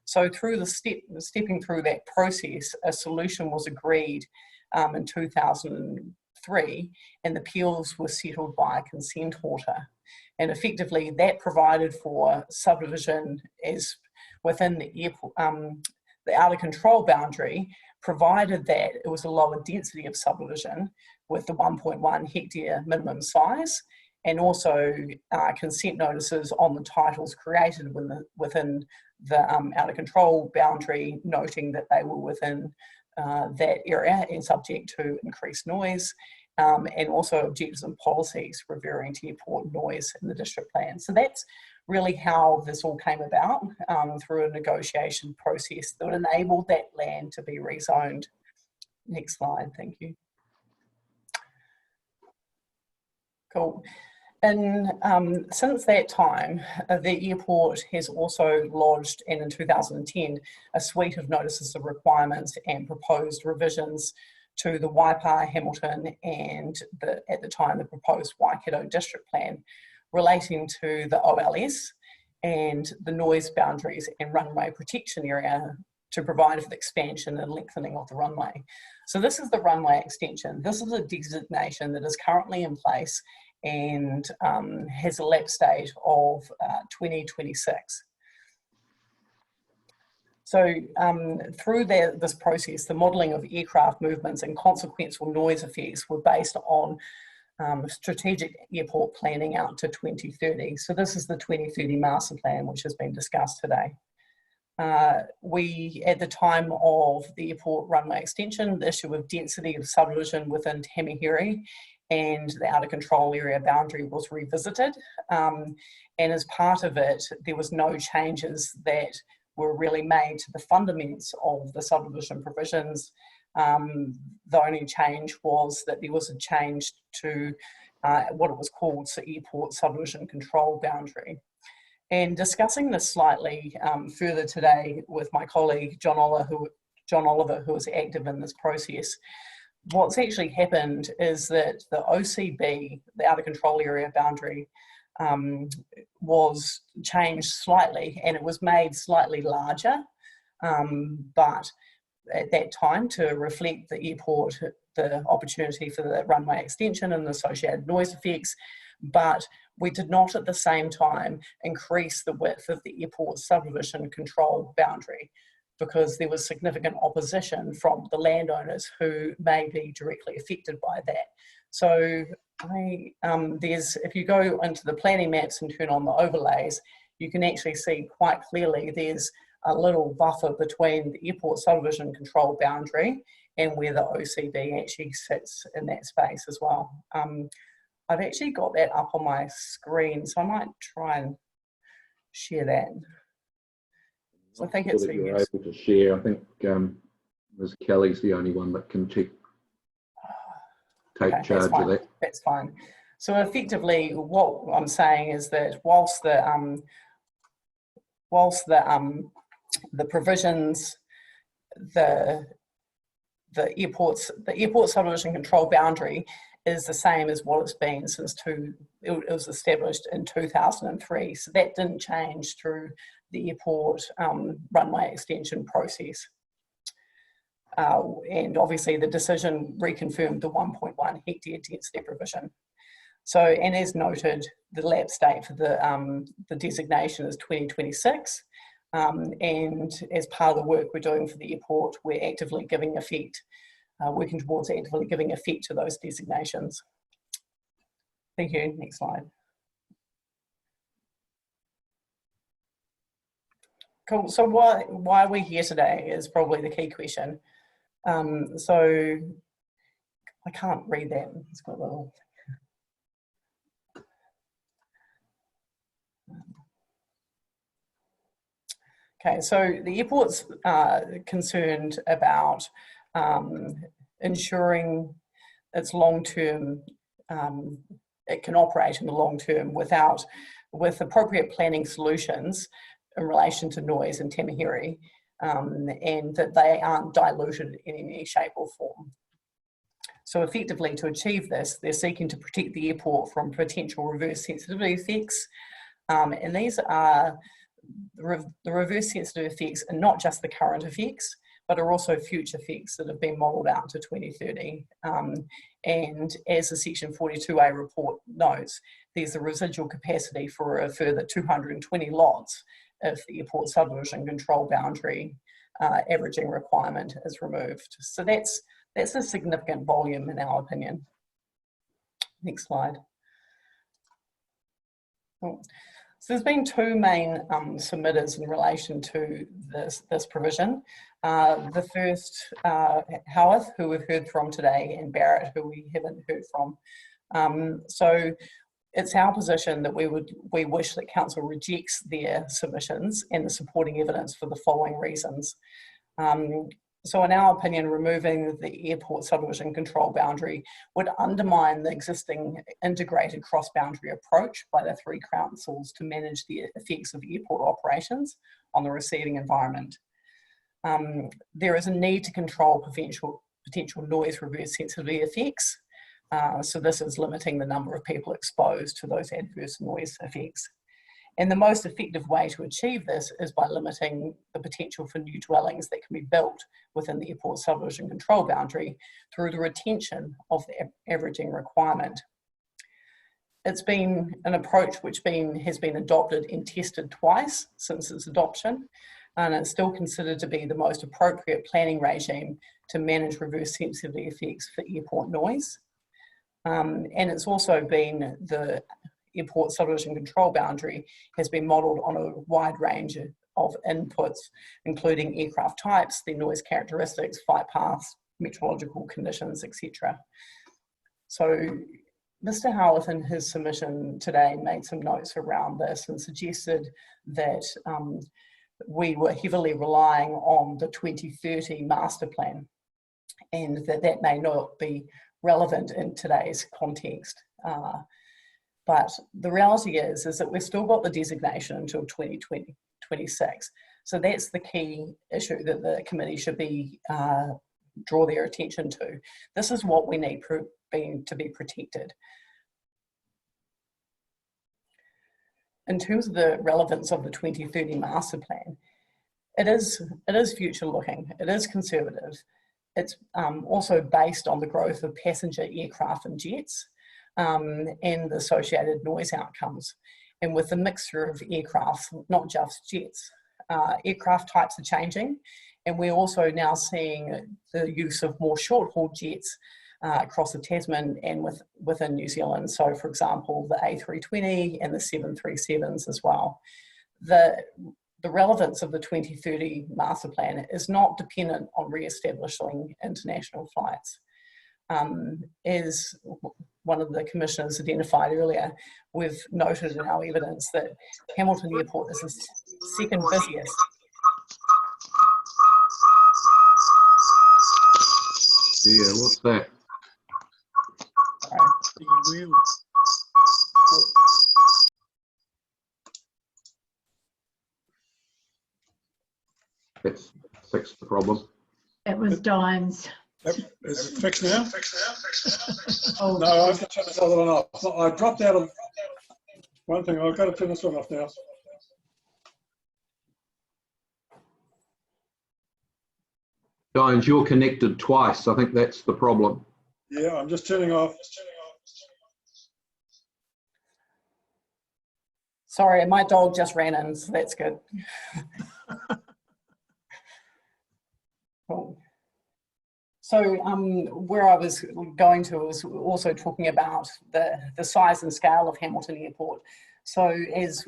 So through stepping through that process, a solution was agreed in 2003, and the appeals were settled by a consent order. And effectively that provided for subdivision as within the airport, the outer control boundary, provided that it was a lower density of subdivision with the 1.1 hectare minimum size, and also consent notices on the titles created within the outer control boundary, noting that they were within that area and subject to increased noise, and also objectives and policies referring to airport noise in the district plan. So that's really how this all came about, through a negotiation process that enabled that land to be rezoned. Next slide, thank you. Cool. And since that time, the airport has also lodged, and in 2010, a suite of notices of requirements and proposed revisions to the Waipa, Hamilton, and at the time the proposed Waikato district plan relating to the OLS and the noise boundaries and runway protection area to provide for the expansion and lengthening of the runway. So this is the runway extension. This is a designation that is currently in place and has a lapse date of 2026. So through this process, the modelling of aircraft movements and consequential noise effects were based on strategic airport planning out to 2030. So this is the 2030 master plan, which has been discussed today. We, at the time of the airport runway extension, the issue of density of subdivision within Tamahiri and the outer control area boundary was revisited. And as part of it, there was no changes that were really made to the fundamentals of the subdivision provisions. The only change was that there was a change to what it was called airport subdivision control boundary. And discussing this slightly further today with my colleague John Oller, who John Oliver, who was active in this process. What's actually happened is that the OCB, the outer control area boundary, was changed slightly, and it was made slightly larger, but at that time to reflect the airport, the opportunity for the runway extension and the associated noise effects, but we did not at the same time increase the width of the airport subdivision control boundary, because there was significant opposition from the landowners who may be directly affected by that. So if you go into the planning maps and turn on the overlays, you can actually see quite clearly there's a little buffer between the airport subdivision control boundary and where the OCB actually sits in that space as well. I've actually got that up on my screen, so I might try and share that. So I think it's that you're able to share. I think Ms. Kelly's the only one that can take charge of that. That's fine. So effectively, what I'm saying is that whilst the provisions, the airport subdivision control boundary is the same as what it's been since it was established in 2003. So that didn't change through the airport runway extension process. And obviously the decision reconfirmed the 1.1 hectare density provision. So, and as noted, the lapse date for the designation is 2026. And as part of the work we're doing for the airport, we're actively giving effect, working towards actively giving effect to those designations. Thank you. Next slide. Cool. So why are we here today is probably the key question. So I can't read that. It's got a little. Okay, so the airport's concerned about ensuring its long-term, it can operate in the long term with appropriate planning solutions in relation to noise and tamahiri, and that they aren't diluted in any shape or form. So effectively, to achieve this, they're seeking to protect the airport from potential reverse sensitivity effects, and these are the reverse sensitive effects are not just the current effects, but are also future effects that have been modelled out to 2030. And as the Section 42A report notes, there's a residual capacity for a further 220 lots if the airport subdivision control boundary averaging requirement is removed. So that's a significant volume in our opinion. Next slide. Oh. So there's been two main submitters in relation to this provision. The first, Howarth, who we've heard from today, and Barrett, who we haven't heard from. So it's our position that we wish that Council rejects their submissions and the supporting evidence for the following reasons. So in our opinion, removing the airport subdivision control boundary would undermine the existing integrated cross-boundary approach by the three councils to manage the effects of airport operations on the receiving environment. There is a need to control potential noise reverse sensitivity effects. So this is limiting the number of people exposed to those adverse noise effects. And the most effective way to achieve this is by limiting the potential for new dwellings that can be built within the airport subdivision control boundary through the retention of the averaging requirement. It's been an approach which has been adopted and tested twice since its adoption, and it's still considered to be the most appropriate planning regime to manage reverse sensitivity effects for airport noise. And it's also been the airport subdivision control boundary has been modelled on a wide range of inputs, including aircraft types, their noise characteristics, flight paths, meteorological conditions, etc. So Mr. Howarth in his submission today made some notes around this and suggested that we were heavily relying on the 2030 master plan and that may not be relevant in today's context. But the reality is that we've still got the designation until 2026. So that's the key issue that the committee should be draw their attention to. This is what we need to be protected. In terms of the relevance of the 2030 master plan, it is future looking, it is conservative. It's also based on the growth of passenger aircraft and jets and the associated noise outcomes. And with the mixture of aircraft, not just jets, aircraft types are changing. And we're also now seeing the use of more short-haul jets across the Tasman and within New Zealand. So, for example, the A320 and the 737s as well. The relevance of the 2030 master plan is not dependent on re-establishing international flights. As one of the commissioners identified earlier, we've noted in our evidence that Hamilton Airport is the second busiest. Yeah, what's that? Sorry. Let's fix the problem. It was Diane's. Is it fixed now? Oh, No, I have to turn this other one off. I dropped out of one thing. I've got to turn this one off now. Diane, you're connected twice. I think that's the problem. Yeah, I'm just turning off. Sorry, my dog just ran in, so that's good. Cool. So where I was going to was also talking about the size and scale of Hamilton Airport. So as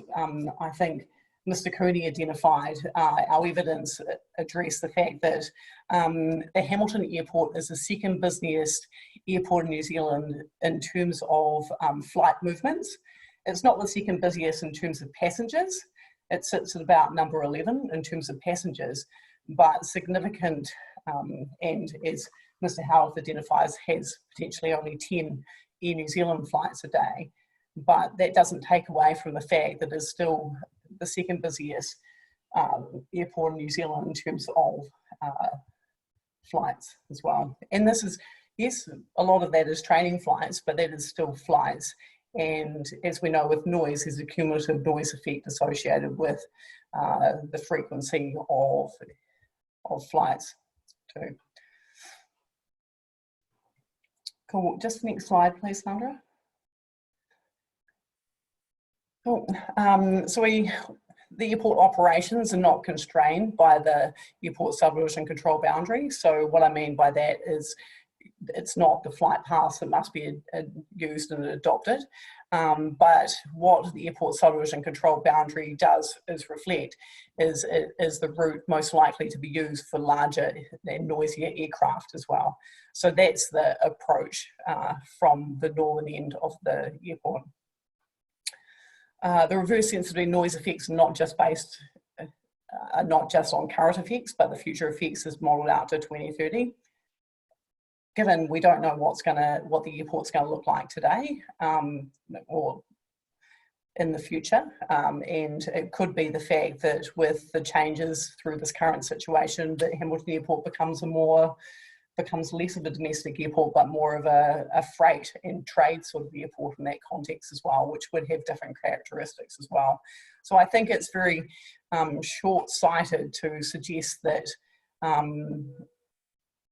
I think Mr. Cooney identified, our evidence addressed the fact that the Hamilton Airport is the second busiest airport in New Zealand in terms of flight movements. It's not the second busiest in terms of passengers. It sits at about number 11 in terms of passengers, but significant, and as Mr. Howarth identifies, has potentially only 10 Air New Zealand flights a day. But that doesn't take away from the fact that it's still the second busiest airport in New Zealand in terms of flights as well. And this is, yes, a lot of that is training flights, but that is still flights. And as we know with noise, there's a cumulative noise effect associated with the frequency of flights too. Cool, just the next slide, please, Sandra. Cool. So the airport operations are not constrained by the airport subdivision control boundary. So what I mean by that is it's not the flight paths that must be used and adopted, but what the airport subdivision control boundary does is reflect is the route most likely to be used for larger and noisier aircraft as well. So that's the approach from the northern end of the airport. The reverse sensitivity noise effects are not just based, not just on current effects, but the future effects is modelled out to 2030. Given we don't know what the airport's going to look like today or in the future, and it could be the fact that with the changes through this current situation, that Hamilton Airport becomes less of a domestic airport, but more of a freight and trade sort of airport in that context as well, which would have different characteristics as well. So I think it's very short-sighted to suggest that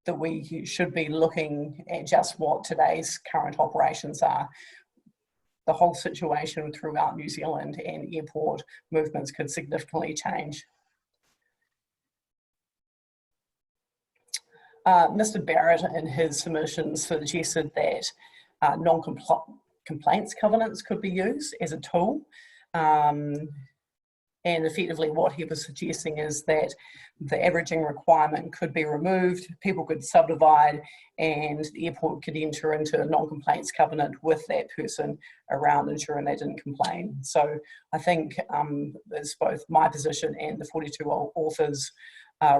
that we should be looking at just what today's current operations are. The whole situation throughout New Zealand and airport movements could significantly change. Mr. Barrett in his submissions suggested that non-complaints covenants could be used as a tool. And effectively what he was suggesting is that the averaging requirement could be removed, people could subdivide, and the airport could enter into a non-complaints covenant with that person around ensuring they didn't complain. So I think it's both my position and the 42 authors'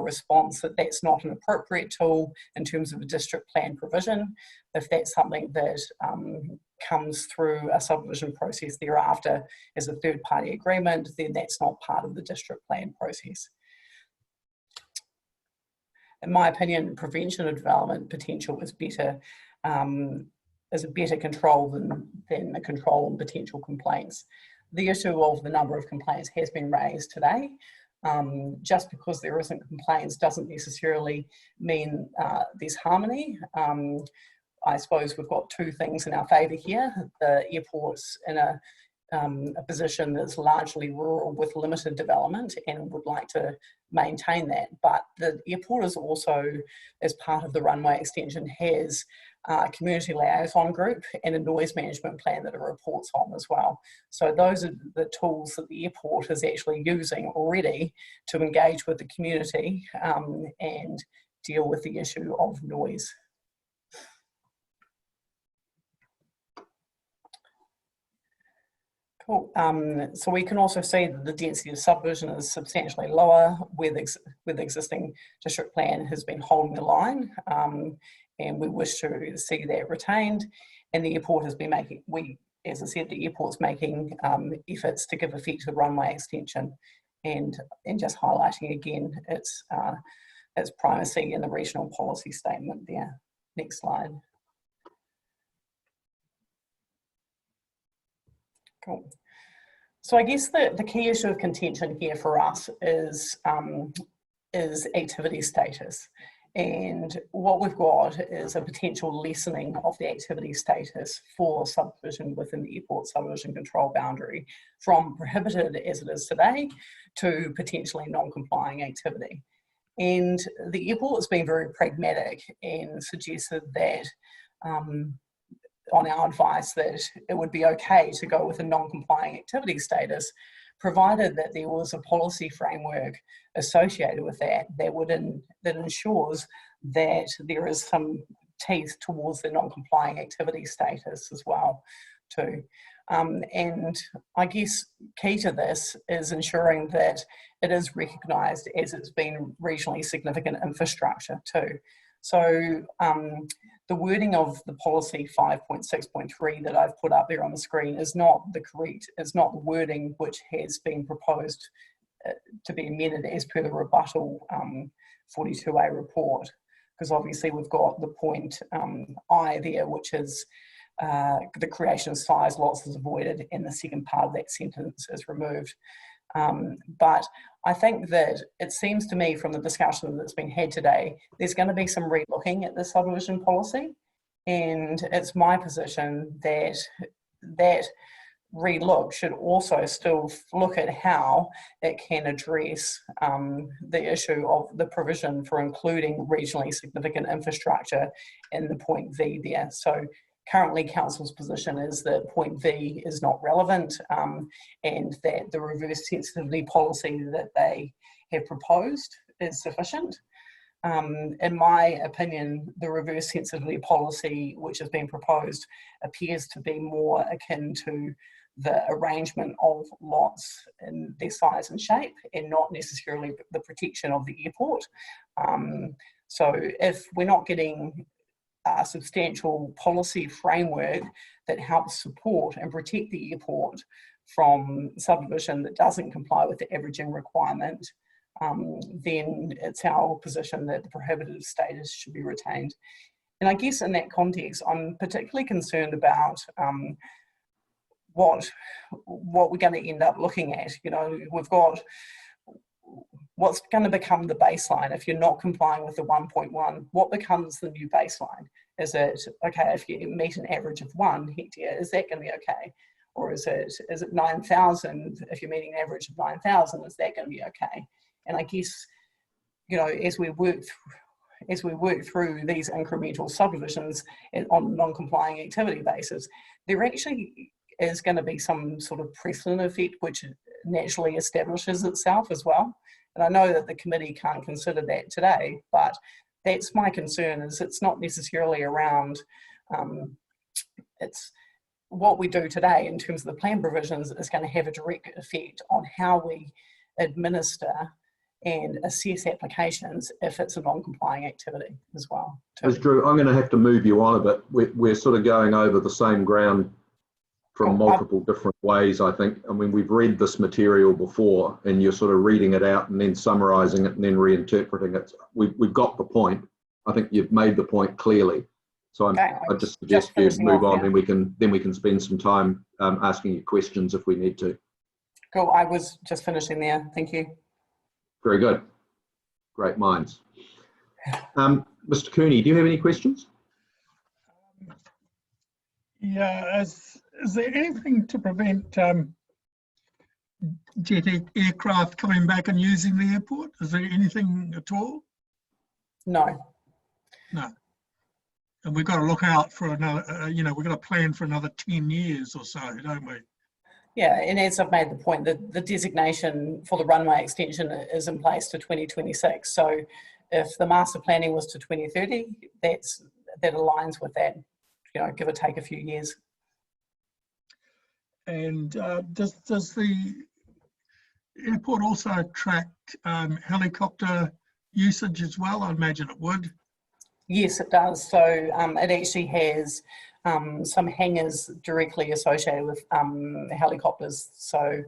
response that that's not an appropriate tool in terms of a district plan provision. If that's something that comes through a subdivision process thereafter as a third-party agreement, then that's not part of the district plan process. in my opinion, prevention of development potential is better, is a better control than the control on potential complaints. The issue of the number of complaints has been raised today. Just because there isn't complaints doesn't necessarily mean there's harmony. I suppose we've got two things in our favour here. The airport's in a position that's largely rural with limited development and would like to maintain that. But the airport is also, as part of the runway extension, has a community liaison group and a noise management plan that it reports on as well. So those are the tools that the airport is actually using already to engage with the community and deal with the issue of noise. Cool. So we can also see that the density of subdivision is substantially lower where the existing district plan has been holding the line, and we wish to see that retained. And the airport has been making, as I said, the airport's making efforts to give effect to the runway extension, and just highlighting again its primacy in the regional policy statement there. Next slide. Cool. So I guess the key issue of contention here for us is activity status. And what we've got is a potential lessening of the activity status for subdivision within the airport subdivision control boundary from prohibited as it is today to potentially non-complying activity. And the airport has been very pragmatic and suggested that on our advice that it would be okay to go with a non-complying activity status, provided that there was a policy framework associated with that that ensures that there is some teeth towards the non-complying activity status as well too. And I guess key to this is ensuring that it is recognised as it's been regionally significant infrastructure too. So the wording of the policy 5.6.3 that I've put up there on the screen is not the wording which has been proposed to be amended as per the rebuttal 42A report, because obviously we've got the point I there, which is the creation of size lots is avoided, and the second part of that sentence is removed. But I think that it seems to me from the discussion that's been had today, there's going to be some re-looking at the subdivision policy, and it's my position that that re-look should also still look at how it can address the issue of the provision for including regionally significant infrastructure in the point V there. So currently, Council's position is that point V is not relevant and that the reverse sensitivity policy that they have proposed is sufficient. In my opinion, the reverse sensitivity policy which has been proposed appears to be more akin to the arrangement of lots in their size and shape and not necessarily the protection of the airport. So if we're not getting a substantial policy framework that helps support and protect the airport from subdivision that doesn't comply with the averaging requirement, then it's our position that the prohibitive status should be retained. And I guess in that context, I'm particularly concerned about what we're going to end up looking at. You know, we've got what's going to become the baseline if you're not complying with the 1.1. What becomes the new baseline? Is it okay if you meet an average of 1 hectare? Is that going to be okay? Or is it 9,000? If you're meeting an average of 9,000, is that going to be okay? And I guess, you know, as we work through these incremental subdivisions on a non-complying activity basis, there actually is going to be some sort of precedent effect which naturally establishes itself as well. And I know that the committee can't consider that today, but that's my concern, is it's not necessarily around, it's what we do today in terms of the plan provisions is going to have a direct effect on how we administer and assess applications if it's a non-complying activity as well. As Drew, I'm going to have to move you on a bit. We're sort of going over the same ground from multiple different ways, I think. I mean, we've read this material before, and you're sort of reading it out and then summarising it and then reinterpreting it. We've got the point. I think you've made the point clearly. So I just suggest you move on, and then we can spend some time asking you questions if we need to. Cool. I was just finishing there. Thank you. Very good. Great minds. Mr. Cooney, do you have any questions? Yeah, is there anything to prevent jet aircraft coming back and using the airport? Is there anything at all? No. No. And we've got to look out for another, you know, we've got to plan for another 10 years or so, don't we? Yeah, and as I've made the point, the designation for the runway extension is in place to 2026. So if the master planning was to 2030, that aligns with that, you know, give or take a few years. And does the airport also attract helicopter usage as well? I imagine it would. Yes, it does. So it actually has some hangars directly associated with helicopters. So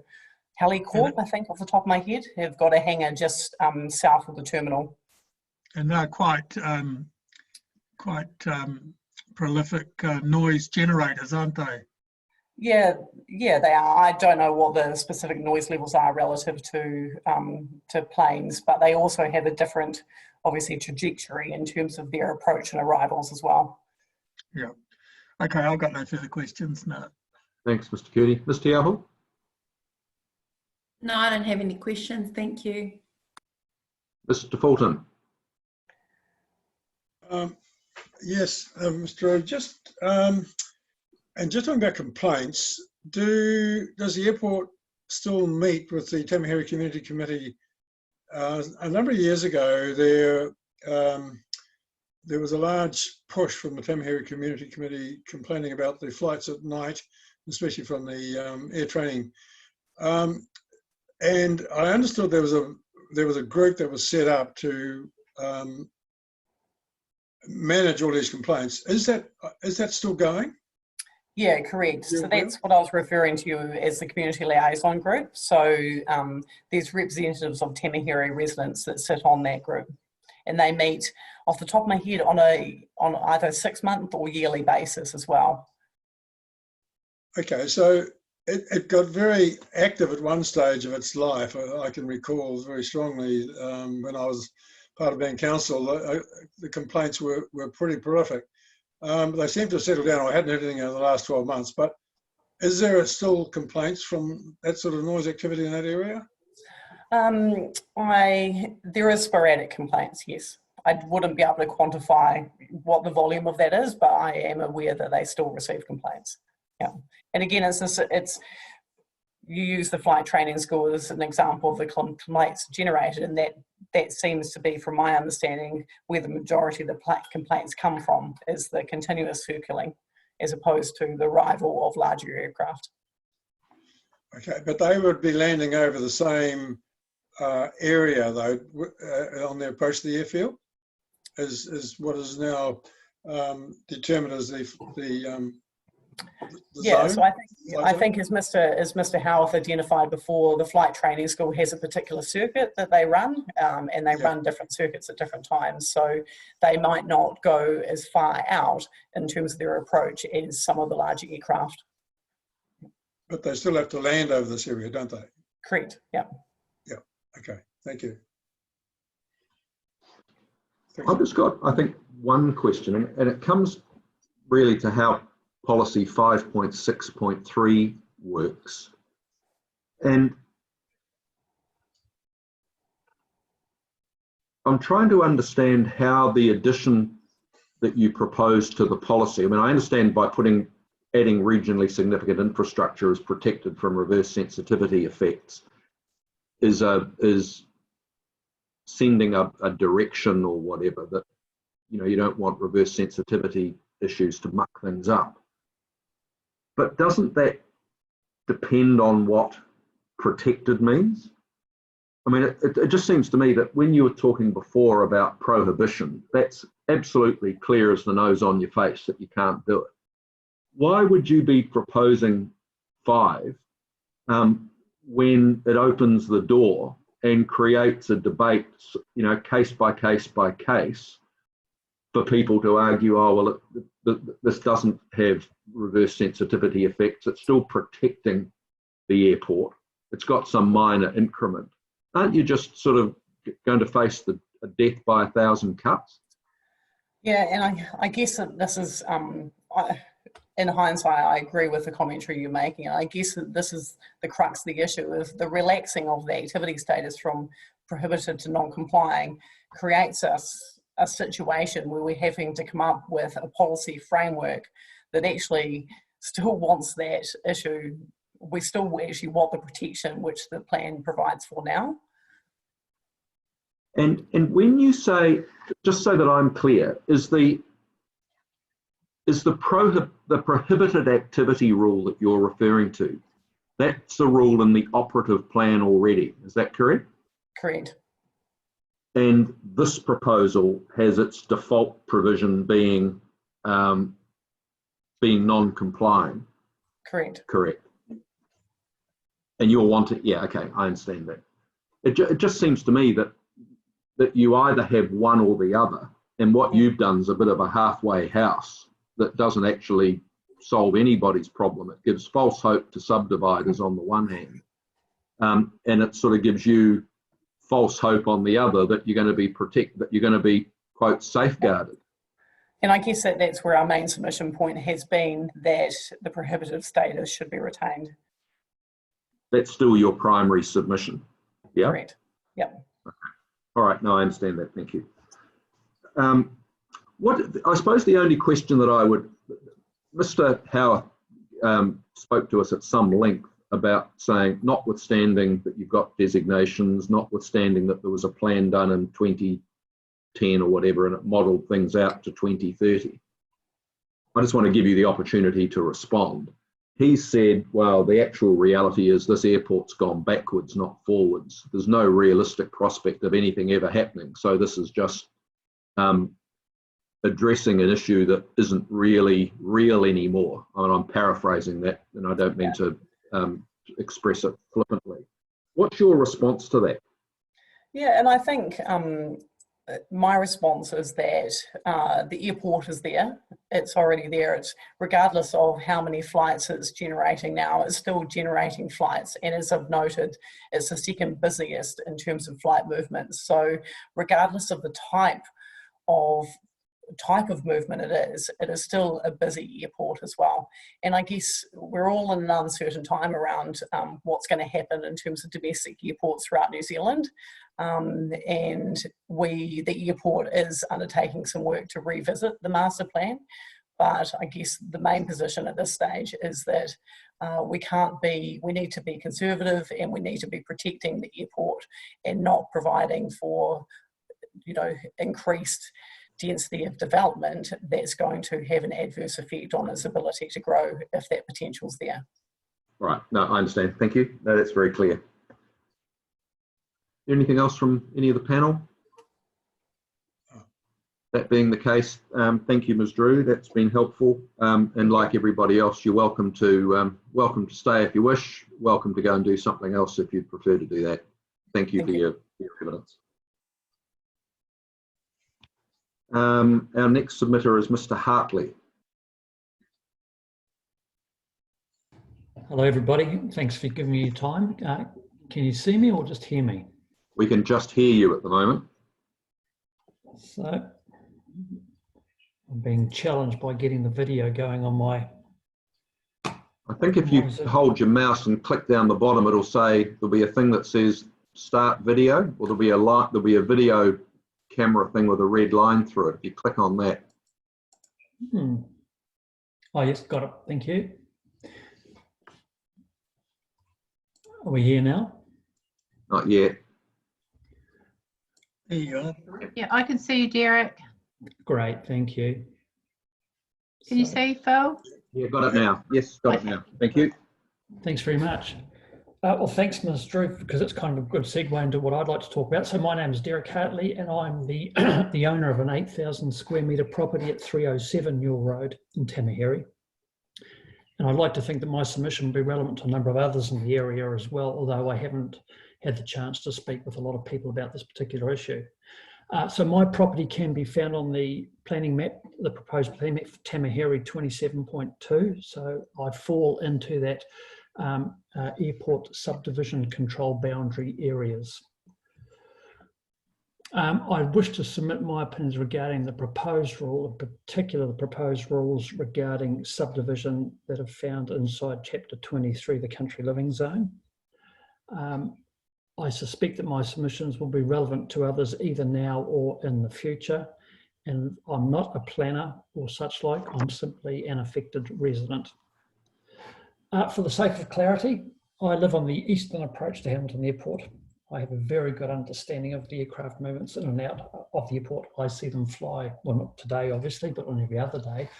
Helicorp, I think off the top of my head, have got a hangar just south of the terminal. And they're quite prolific noise generators, aren't they? Yeah, they are. I don't know what the specific noise levels are relative to planes, but they also have a different, obviously, trajectory in terms of their approach and arrivals as well. Yeah. Okay, I've got no further questions now. Thanks, Mr. Cooney. Mr. Yahoo? No, I don't have any questions. Thank you. Mr. Fulton? Yes, Mr. Rowe, just talking about complaints, does the airport still meet with the Tamaheri Community Committee? A number of years ago, there was a large push from the Tamaheri Community Committee complaining about the flights at night, especially from the air training. And I understood there was a group that was set up to manage all these complaints. Is that still going? Yeah, correct. So that's what I was referring to as the community liaison group. So there's representatives of Tamaheri residents that sit on that group, and they meet off the top of my head on either 6-month or yearly basis as well. Okay, so it got very active at one stage of its life. I can recall very strongly when I was part of Band Council, the complaints were pretty prolific. They seem to have settled down. I hadn't heard anything in the last 12 months, but is there still complaints from that sort of noise activity in that area? There is sporadic complaints, yes. I wouldn't be able to quantify what the volume of that is, but I am aware that they still receive complaints. Yeah, and again, it's you use the flight training school as an example of the complaints generated, and that seems to be, from my understanding, where the majority of the complaints come from, is the continuous circling as opposed to the arrival of larger aircraft. Okay, but they would be landing over the same area though on their approach to the airfield as what is now determined as the yeah, zone? so I think as Mr. Howarth identified before, the flight training school has a particular circuit that they run, and they run different circuits at different times. So they might not go as far out in terms of their approach as some of the larger aircraft. But they still have to land over this area, don't they? Correct, yeah. Yeah, okay, thank you. I've just got, I think, one question, and it comes really to how policy 5.6.3 works. And I'm trying to understand how the addition that you propose to the policy, I mean, I understand by adding regionally significant infrastructure is protected from reverse sensitivity effects is sending a direction or whatever that, you know, you don't want reverse sensitivity issues to muck things up. But doesn't that depend on what protected means? I mean, it just seems to me that when you were talking before about prohibition, that's absolutely clear as the nose on your face that you can't do it. Why would you be proposing 5, when it opens the door and creates a debate, you know, case by case by case, for people to argue, oh, well, this doesn't have reverse sensitivity effects. It's still protecting the airport. It's got some minor increment. Aren't you just sort of going to face a death by 1,000 cuts? Yeah, and I guess that this is, in hindsight, I agree with the commentary you're making. And I guess that this is the crux of the issue, is the relaxing of the activity status from prohibited to non-complying creates us a situation where we're having to come up with a policy framework that actually still wants that issue. We still actually want the protection which the plan provides for now. And when you say, just so that I'm clear, is the prohibited activity rule that you're referring to, that's the rule in the operative plan already, is that correct? Correct. And this proposal has its default provision being non-complying. Correct. Correct. And you'll want to, yeah, okay, I understand that. It just seems to me that you either have one or the other, and what you've done is a bit of a halfway house that doesn't actually solve anybody's problem. It gives false hope to subdividers on the one hand, and it sort of gives you false hope on the other that you're going to be protected, that you're going to be, quote, safeguarded. And I guess that's where our main submission point has been, that the prohibitive status should be retained. That's still your primary submission, yeah? Correct, yep. Okay. All right, no, I understand that, thank you. I suppose the only question that I would, Mr. Howarth spoke to us at some length about saying, notwithstanding that you've got designations, notwithstanding that there was a plan done in 2010 or whatever, and it modelled things out to 2030. I just want to give you the opportunity to respond. He said, well, the actual reality is this airport's gone backwards, not forwards. There's no realistic prospect of anything ever happening. So this is just addressing an issue that isn't really real anymore. And I'm paraphrasing that, and I don't mean to express it flippantly. What's your response to that? Yeah, and I think my response is that the airport is there. It's already there. It's, regardless of how many flights it's generating now, it's still generating flights. And as I've noted, it's the second busiest in terms of flight movements. So regardless of the type of movement it is still a busy airport as well. And I guess we're all in an uncertain time around what's going to happen in terms of domestic airports throughout New Zealand. And the airport is undertaking some work to revisit the master plan. But I guess the main position at this stage is that we need to be conservative, and we need to be protecting the airport and not providing for, increased density of development that's going to have an adverse effect on its ability to grow if that potential's there. Right, no, I understand. Thank you. No, that's very clear. Anything else from any of the panel? That being the case, thank you, Ms. Drew. That's been helpful. And like everybody else, you're welcome to stay if you wish. Welcome to go and do something else if you'd prefer to do that. Thank you for your evidence. Our next submitter is Mr. Hartley. Hello, everybody. Thanks for giving me your time. Can you see me or just hear me? We can just hear you at the moment. So I'm being challenged by getting the video going on my... I think if you hold your mouse and click down the bottom, it'll say, there'll be a thing that says start video, or there'll be a video camera thing with a red line through it. If you click on that. Oh yes, got it. Thank you. Are we here now? Not yet. There you go. Yeah, I can see you, Derek. Great, thank you. Can you see, Phil? Yeah, got it now. Yes, got it now. Thank you. Thanks very much. Well, thanks, Ms. Drew, because it's kind of a good segue into what I'd like to talk about. So my name is Derek Hartley, and I'm the the owner of an 8,000 square metre property at 307 Newell Road in Tamahere. And I'd like to think that my submission will be relevant to a number of others in the area as well, although I haven't had the chance to speak with a lot of people about this particular issue. So my property can be found on the planning map, the proposed planning map for Tamaheri 27.2. So I fall into that airport subdivision control boundary areas. I wish to submit my opinions regarding the proposed rule, in particular the proposed rules regarding subdivision that are found inside Chapter 23, the Country Living Zone. I suspect that my submissions will be relevant to others either now or in the future, and I'm not a planner or such like, I'm simply an affected resident. For the sake of clarity, I live on the eastern approach to Hamilton Airport. I have a very good understanding of the aircraft movements in and out of the airport. I see them fly, well, not today obviously, but on every other day,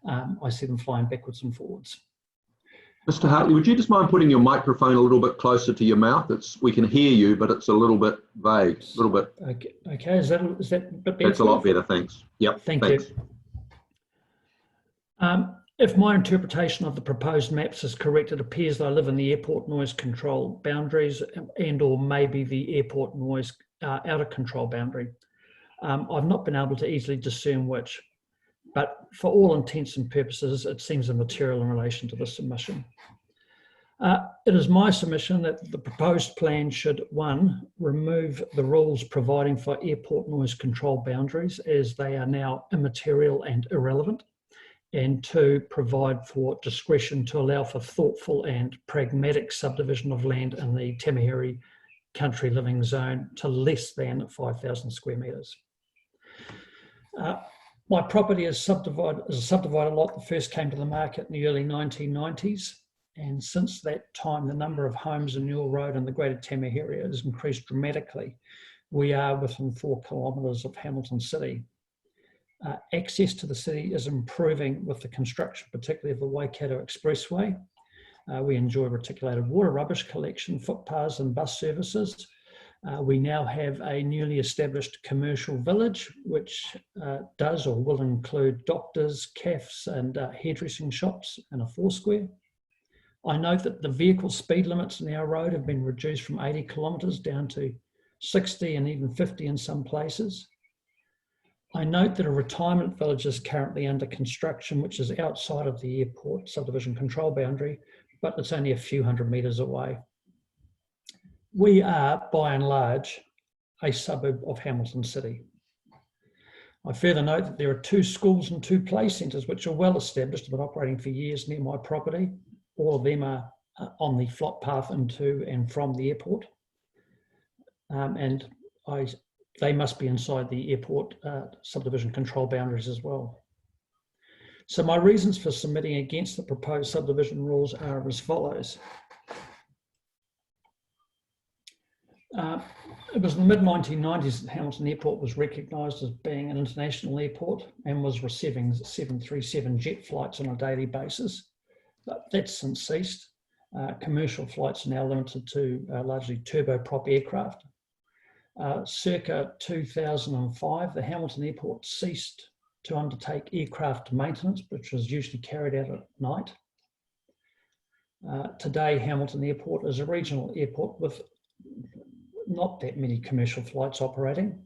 I see them flying backwards and forwards. Mr. Hartley, would you just mind putting your microphone a little bit closer to your mouth? We can hear you, but it's a little bit vague, a little bit. Okay. Is that a bit better? That's a lot better, thanks. Yep, thanks. If my interpretation of the proposed maps is correct, it appears that I live in the airport noise control boundaries and or maybe the airport noise outer control boundary. I've not been able to easily discern which, but for all intents and purposes, it seems immaterial in relation to the submission. It is my submission that the proposed plan should, 1, remove the rules providing for airport noise control boundaries as they are now immaterial and irrelevant, and 2, provide for discretion to allow for thoughtful and pragmatic subdivision of land in the Tamaheri Country Living Zone to less than 5,000 square metres. My property is a subdivided lot that first came to the market in the early 1990s, and since that time the number of homes in Newell Road and the Greater Tamaheri has increased dramatically. We are within 4 kilometres of Hamilton City. Access to the city is improving with the construction, particularly of the Waikato Expressway. We enjoy reticulated water rubbish collection, footpaths and bus services. We now have a newly established commercial village, which does or will include doctors, cafes and hairdressing shops and a 4-square. I note that the vehicle speed limits in our road have been reduced from 80 kilometres down to 60 and even 50 in some places. I note that a retirement village is currently under construction, which is outside of the airport subdivision control boundary, but it's only a few hundred metres away. We are, by and large, a suburb of Hamilton City. I further note that there are 2 schools and 2 play centres which are well established, but operating for years near my property. All of them are on the flight path into and from the airport. They must be inside the airport subdivision control boundaries as well. So my reasons for submitting against the proposed subdivision rules are as follows. It was in the mid-1990s that Hamilton Airport was recognised as being an international airport and was receiving 737 jet flights on a daily basis. But that's since ceased. Commercial flights are now limited to largely turboprop aircraft. Circa 2005, the Hamilton Airport ceased to undertake aircraft maintenance, which was usually carried out at night. Today, Hamilton Airport is a regional airport with not that many commercial flights operating.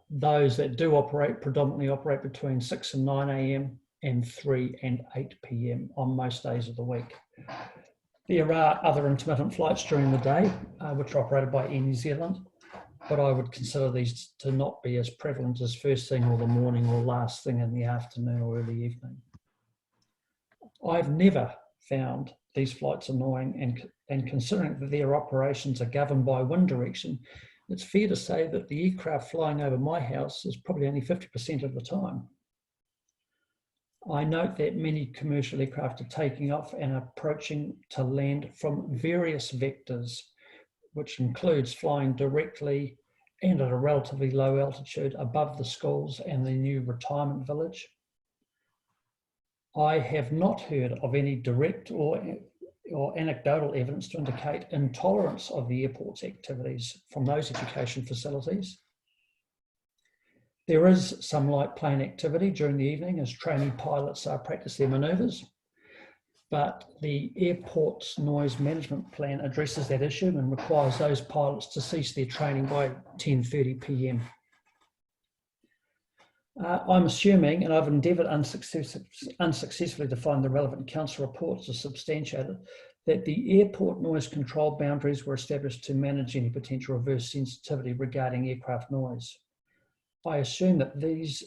Those that do operate predominantly operate between 6 and 9 a.m. and 3 and 8 p.m. on most days of the week. There are other intermittent flights during the day, which are operated by Air New Zealand, but I would consider these to not be as prevalent as first thing or the morning or last thing in the afternoon or early evening. I've never found these flights annoying, and considering that their operations are governed by wind direction, it's fair to say that the aircraft flying over my house is probably only 50% of the time. I note that many commercial aircraft are taking off and approaching to land from various vectors, which includes flying directly and at a relatively low altitude above the schools and the new retirement village. I have not heard of any direct or anecdotal evidence to indicate intolerance of the airport's activities from those education facilities. There is some light plane activity during the evening as trainee pilots practice their manoeuvres, but the airport's noise management plan addresses that issue and requires those pilots to cease their training by 10:30 p.m. I'm assuming, and I've endeavoured unsuccessfully to find the relevant council reports to substantiate it, that the airport noise control boundaries were established to manage any potential reverse sensitivity regarding aircraft noise. I assume that these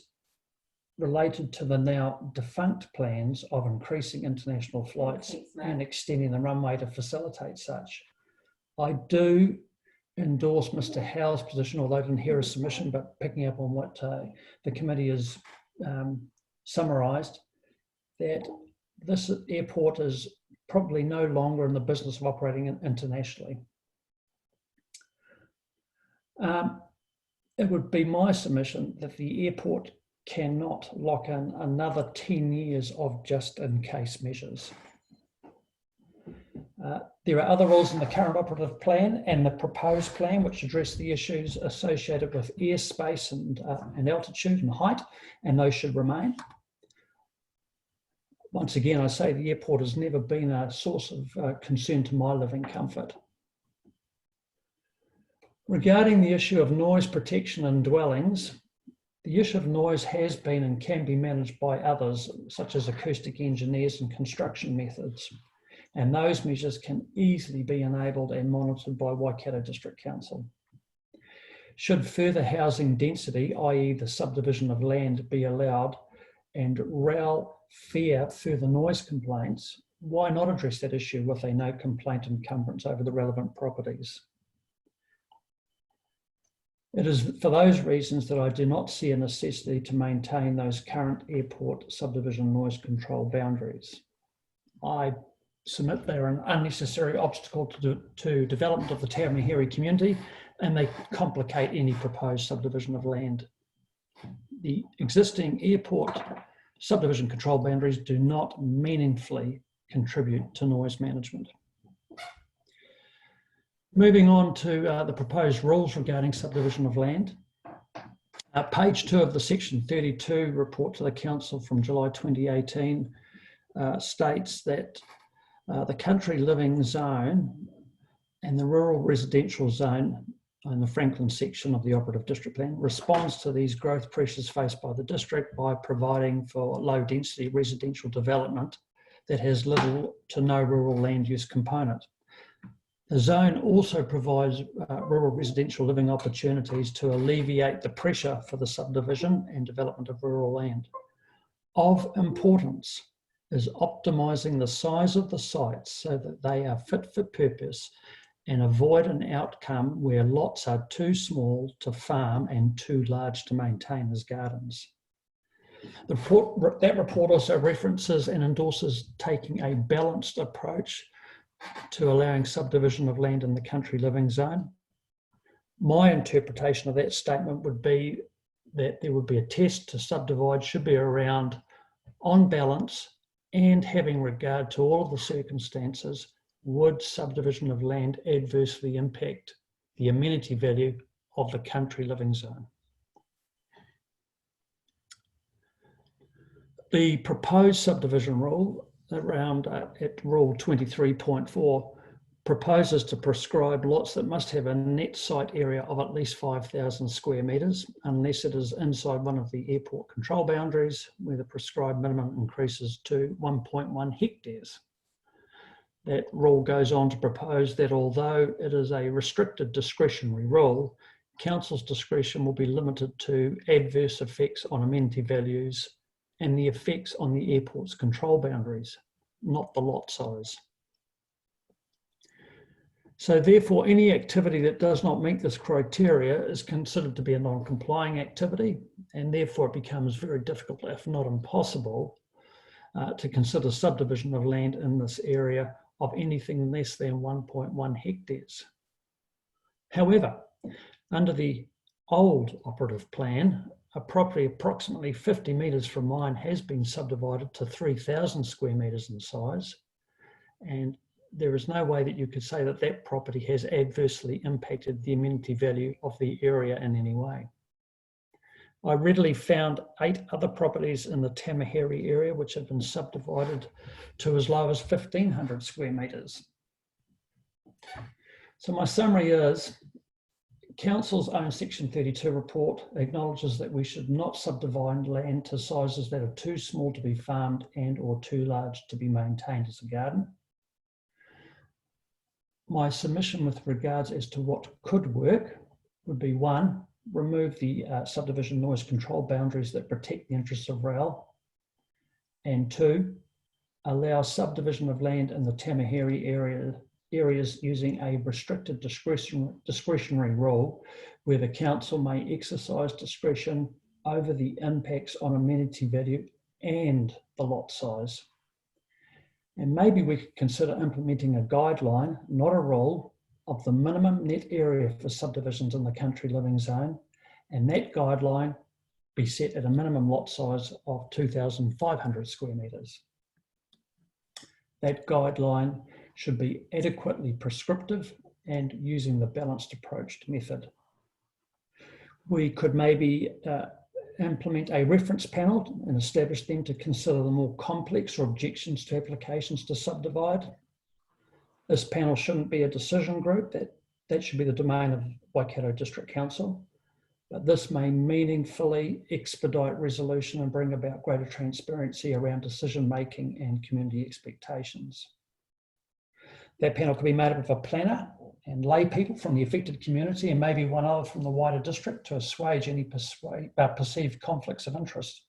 related to the now defunct plans of increasing international flights and extending the runway to facilitate such. I do endorse Mr. Howe's position, although I didn't hear a submission, but picking up on what the committee has summarised, that this airport is probably no longer in the business of operating internationally. It would be my submission that the airport cannot lock in another 10 years of just-in-case measures. There are other rules in the current operative plan and the proposed plan which address the issues associated with airspace and altitude and height, and those should remain. Once again, I say the airport has never been a source of concern to my living comfort. Regarding the issue of noise protection in dwellings, the issue of noise has been and can be managed by others, such as acoustic engineers and construction methods. And those measures can easily be enabled and monitored by Waikato District Council. Should further housing density, i.e. the subdivision of land, be allowed and RAL fear further noise complaints, why not address that issue with a no complaint encumbrance over the relevant properties? It is for those reasons that I do not see a necessity to maintain those current airport subdivision noise control boundaries. I submit they are an unnecessary obstacle to development of the Te Awamuhiri community, and they complicate any proposed subdivision of land. The existing airport subdivision control boundaries do not meaningfully contribute to noise management. Moving on to the proposed rules regarding subdivision of land. Page 2 of the section 32 report to the council from July 2018 states that the country living zone and the rural residential zone in the Franklin section of the operative district plan responds to these growth pressures faced by the district by providing for low density residential development that has little to no rural land use component. The zone also provides rural residential living opportunities to alleviate the pressure for the subdivision and development of rural land. Of importance is optimising the size of the sites so that they are fit for purpose and avoid an outcome where lots are too small to farm and too large to maintain as gardens. That report also references and endorses taking a balanced approach to allowing subdivision of land in the country living zone. My interpretation of that statement would be that there would be a test to subdivide should be around on balance and having regard to all of the circumstances, would subdivision of land adversely impact the amenity value of the country living zone? The proposed subdivision rule around at rule 23.4 proposes to prescribe lots that must have a net site area of at least 5,000 square metres unless it is inside one of the airport control boundaries where the prescribed minimum increases to 1.1 hectares. That rule goes on to propose that although it is a restricted discretionary rule, council's discretion will be limited to adverse effects on amenity values and the effects on the airport's control boundaries, not the lot size. So therefore, any activity that does not meet this criteria is considered to be a non-complying activity, and therefore it becomes very difficult, if not impossible, to consider subdivision of land in this area of anything less than 1.1 hectares. However, under the old operative plan, a property approximately 50 metres from mine has been subdivided to 3,000 square metres in size, and there is no way that you could say that that property has adversely impacted the amenity value of the area in any way. I readily found 8 other properties in the Tamaheri area which have been subdivided to as low as 1,500 square metres. So my summary is, Council's own Section 32 report acknowledges that we should not subdivide land to sizes that are too small to be farmed and or too large to be maintained as a garden. My submission with regards as to what could work would be 1, remove the subdivision noise control boundaries that protect the interests of rail, and 2, allow subdivision of land in the Tamaheri areas using a restricted discretionary rule where the council may exercise discretion over the impacts on amenity value and the lot size. And maybe we could consider implementing a guideline, not a rule, of the minimum net area for subdivisions in the country living zone, and that guideline be set at a minimum lot size of 2,500 square metres. That guideline should be adequately prescriptive and using the balanced approach method. We could maybe implement a reference panel and establish them to consider the more complex or objections to applications to subdivide. This panel shouldn't be a decision group, that should be the domain of Waikato District Council, but this may meaningfully expedite resolution and bring about greater transparency around decision making and community expectations. That panel could be made up of a planner and lay people from the affected community and maybe one other from the wider district to assuage any perceived conflicts of interest.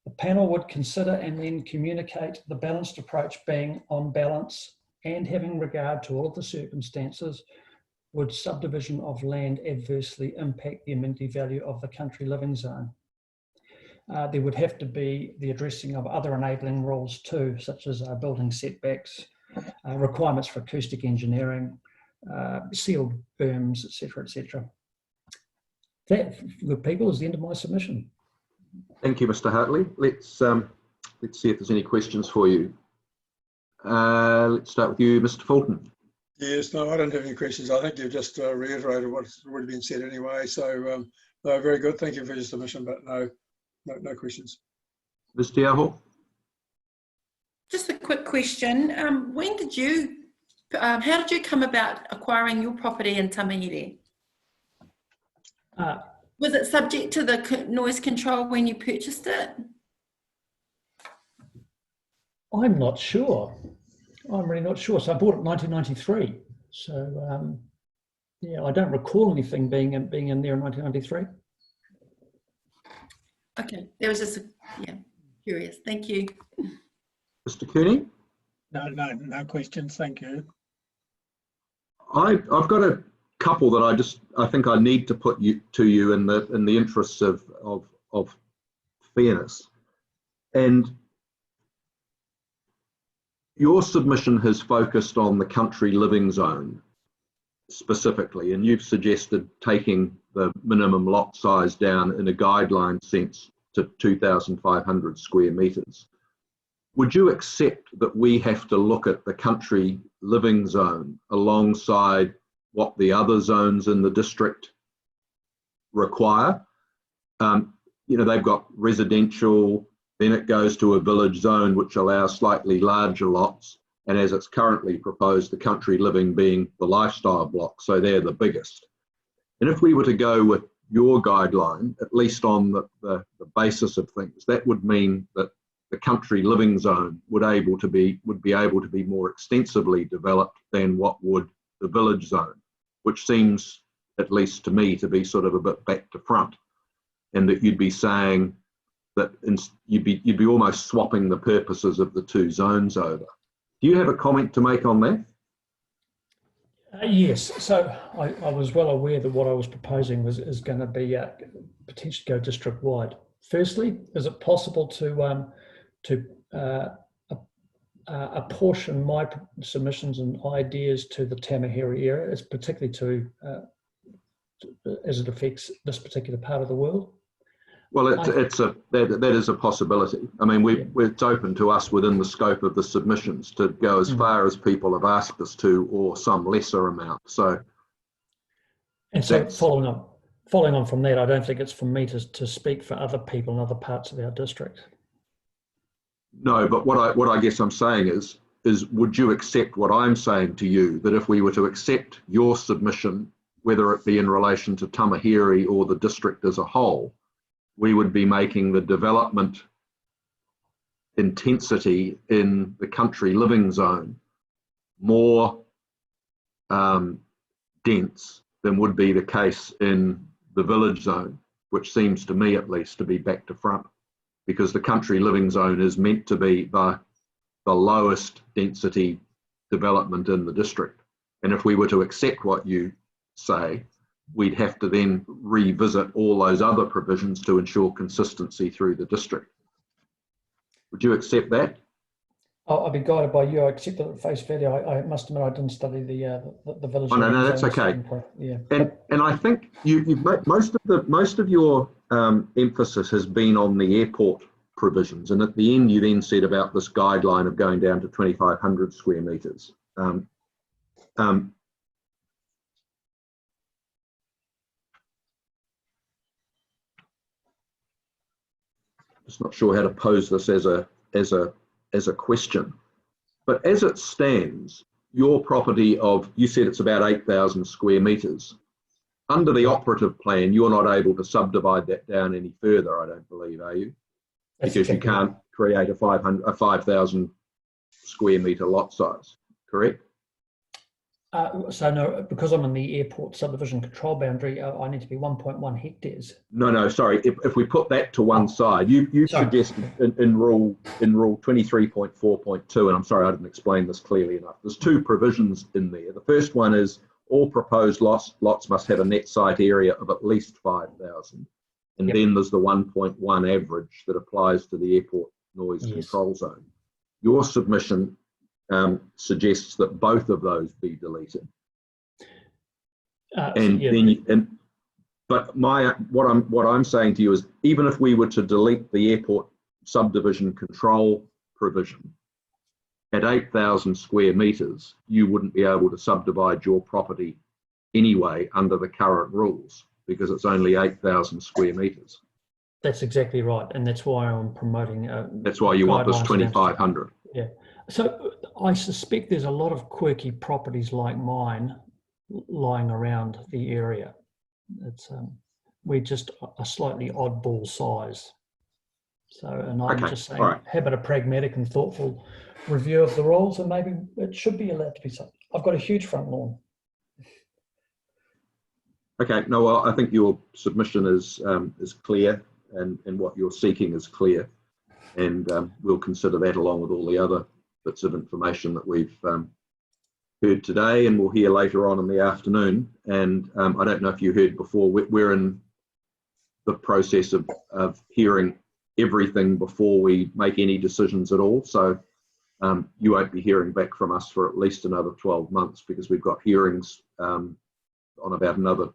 The panel would consider and then communicate the balanced approach being on balance and having regard to all of the circumstances. Would subdivision of land adversely impact the amenity value of the country living zone? There would have to be the addressing of other enabling rules too, such as building setbacks, requirements for acoustic engineering, sealed berms, etc., etc. That, good people, is the end of my submission. Thank you, Mr. Hartley. Let's see if there's any questions for you. Let's start with you, Mr. Fulton. Yes, no, I don't have any questions. I think you've just reiterated what's already been said anyway. So, no, very good. Thank you for your submission, but no questions. Ms. Tiaho? Just a quick question. When did you, how did you come about acquiring your property in Tamaheri? Was it subject to the noise control when you purchased it? I'm not sure. I'm really not sure. So I bought it in 1993. So yeah, I don't recall anything being in there in 1993. Okay, there was just curious. Thank you. Mr. Cooney? No questions. Thank you. I've got a couple that I think I need to put to you in the interests of fairness. And your submission has focused on the country living zone specifically, and you've suggested taking the minimum lot size down in a guideline sense to 2,500 square metres. Would you accept that we have to look at the country living zone alongside what the other zones in the district require? You know, they've got residential, then it goes to a village zone which allows slightly larger lots, and as it's currently proposed, the country living being the lifestyle block, so they're the biggest. And if we were to go with your guideline, at least on the basis of things, that would mean that the country living zone would be able to be more extensively developed than what would the village zone, which seems, at least to me, to be sort of a bit back to front, and that you'd be saying that you'd be almost swapping the purposes of the two zones over. Do you have a comment to make on that? Yes, so I was well aware that what I was proposing is going to be potentially go district wide. Firstly, is it possible to apportion my submissions and ideas to the Tamaheri area, as particularly as it affects this particular part of the world? Well, that is a possibility. I mean, it's open to us within the scope of the submissions to go as far as people have asked us to, or some lesser amount. So, and so following up, following on from that, I don't think it's for me to speak for other people in other parts of our district. No, but what I guess I'm saying is would you accept what I'm saying to you, that if we were to accept your submission, whether it be in relation to Tamahiri or the district as a whole, we would be making the development intensity in the country living zone more dense than would be the case in the village zone, which seems to me at least to be back to front, because the country living zone is meant to be the lowest density development in the district. And if we were to accept what you say, we'd have to then revisit all those other provisions to ensure consistency through the district. Would you accept that? I'll be guided by you. I accept it at face value. I must admit I didn't study the village. Oh, no, that's okay. Yeah. And I think you've made most of your emphasis has been on the airport provisions, and at the end you then said about this guideline of going down to 2,500 square metres. Just not sure how to pose this as a question, but as it stands, your property of, you said it's about 8,000 square metres. Under the operative plan, you're not able to subdivide that down any further, I don't believe, are you? Because you can't create a 5,000 square metre lot size, correct? So no, because I'm in the airport subdivision control boundary, I need to be 1.1 hectares. No, sorry. If we put that to one side, you suggested in rule 23.4.2, and I'm sorry I didn't explain this clearly enough. There's two provisions in there. The first one is all proposed lots must have a net site area of at least 5,000, and then there's the 1.1 average that applies to the airport noise control zone. Your submission suggests that both of those be deleted. But what I'm saying to you is, even if we were to delete the airport subdivision control provision at 8,000 square metres, you wouldn't be able to subdivide your property anyway under the current rules, because it's only 8,000 square metres. That's exactly right, and that's why I'm promoting. That's why you want this 2,500. Yeah. So I suspect there's a lot of quirky properties like mine lying around the area. It's we're just a slightly oddball size. So, and I'm just saying, how about a pragmatic and thoughtful review of the rules, and maybe it should be allowed to be so. I've got a huge front lawn. Okay, no, well, I think your submission is clear, and what you're seeking is clear, and we'll consider that along with all the other bits of information that we've heard today, and we'll hear later on in the afternoon. And I don't know if you heard before, we're in the process of hearing everything before we make any decisions at all. So you won't be hearing back from us for at least another 12 months, because we've got hearings on about another,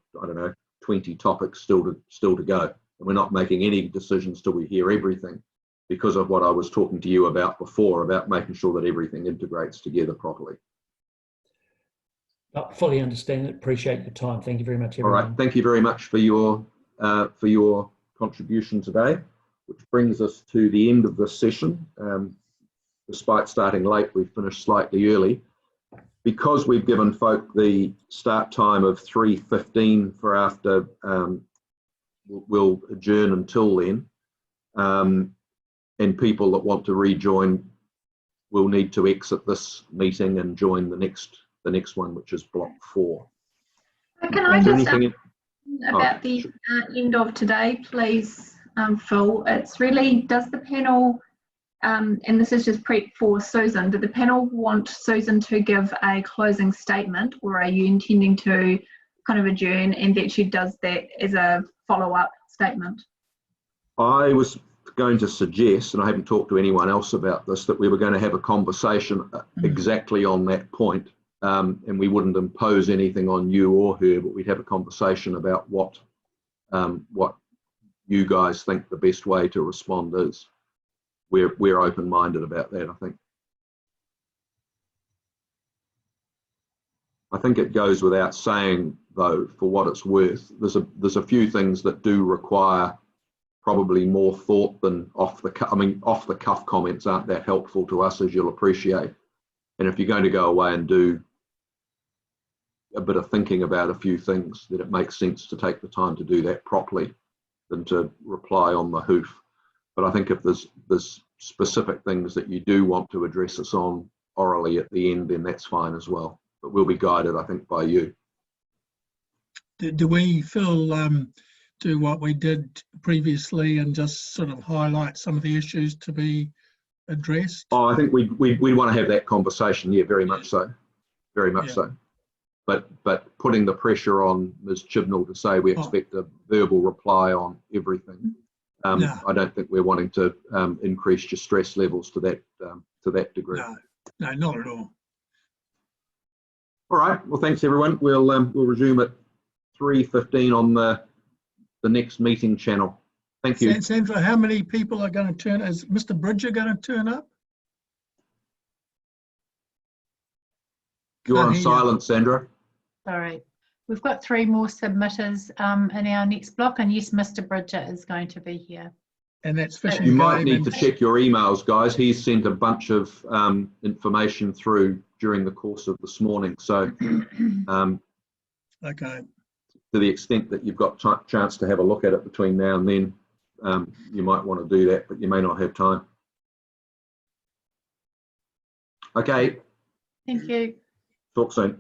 20 topics still to go. And we're not making any decisions till we hear everything, because of what I was talking to you about before, about making sure that everything integrates together properly. I fully understand it. Appreciate your time. Thank you very much, everyone. All right. Thank you very much for your contribution today, which brings us to the end of this session. Despite starting late, we finished slightly early. Because we've given folk the start time of 3:15 for after, we'll adjourn until then. And people that want to rejoin will need to exit this meeting and join the next one, which is block 4. Can I just about the end of today, please, Phil? It's really, does the panel, and this is just prep for Susan, did the panel want Susan to give a closing statement, or are you intending to kind of adjourn and that she does that as a follow-up statement? I was going to suggest, and I haven't talked to anyone else about this, that we were going to have a conversation exactly on that point, and we wouldn't impose anything on you or her, but we'd have a conversation about what you guys think the best way to respond is. We're open-minded about that, I think. I think it goes without saying though, for what it's worth. There's a few things that do require probably more thought than off the cuff comments aren't that helpful to us, as you'll appreciate. And if you're going to go away and do a bit of thinking about a few things, then it makes sense to take the time to do that properly than to reply on the hoof. But I think if there's specific things that you do want to address us on orally at the end, then that's fine as well. But we'll be guided, I think, by you. Do we, Phil, do what we did previously and just sort of highlight some of the issues to be addressed? Oh, I think we want to have that conversation. Yeah, very much so. Very much so. But putting the pressure on Ms. Chibnall to say we expect a verbal reply on everything, I don't think we're wanting to increase your stress levels to that degree. No, not at all. All right. Well, thanks everyone. We'll resume at 3:15 on the next meeting channel. Thank you. Sandra, how many people are going to turn? Is Mr. Bridger going to turn up? You're on silent, Sandra. Sorry. We've got 3 more submitters in our next block, and yes, Mr. Bridger is going to be here. And that's fishing. You might need to check your emails, guys. He's sent a bunch of information through during the course of this morning. So okay. To the extent that you've got chance to have a look at it between now and then, you might want to do that, but you may not have time. Okay. Thank you. Talk soon.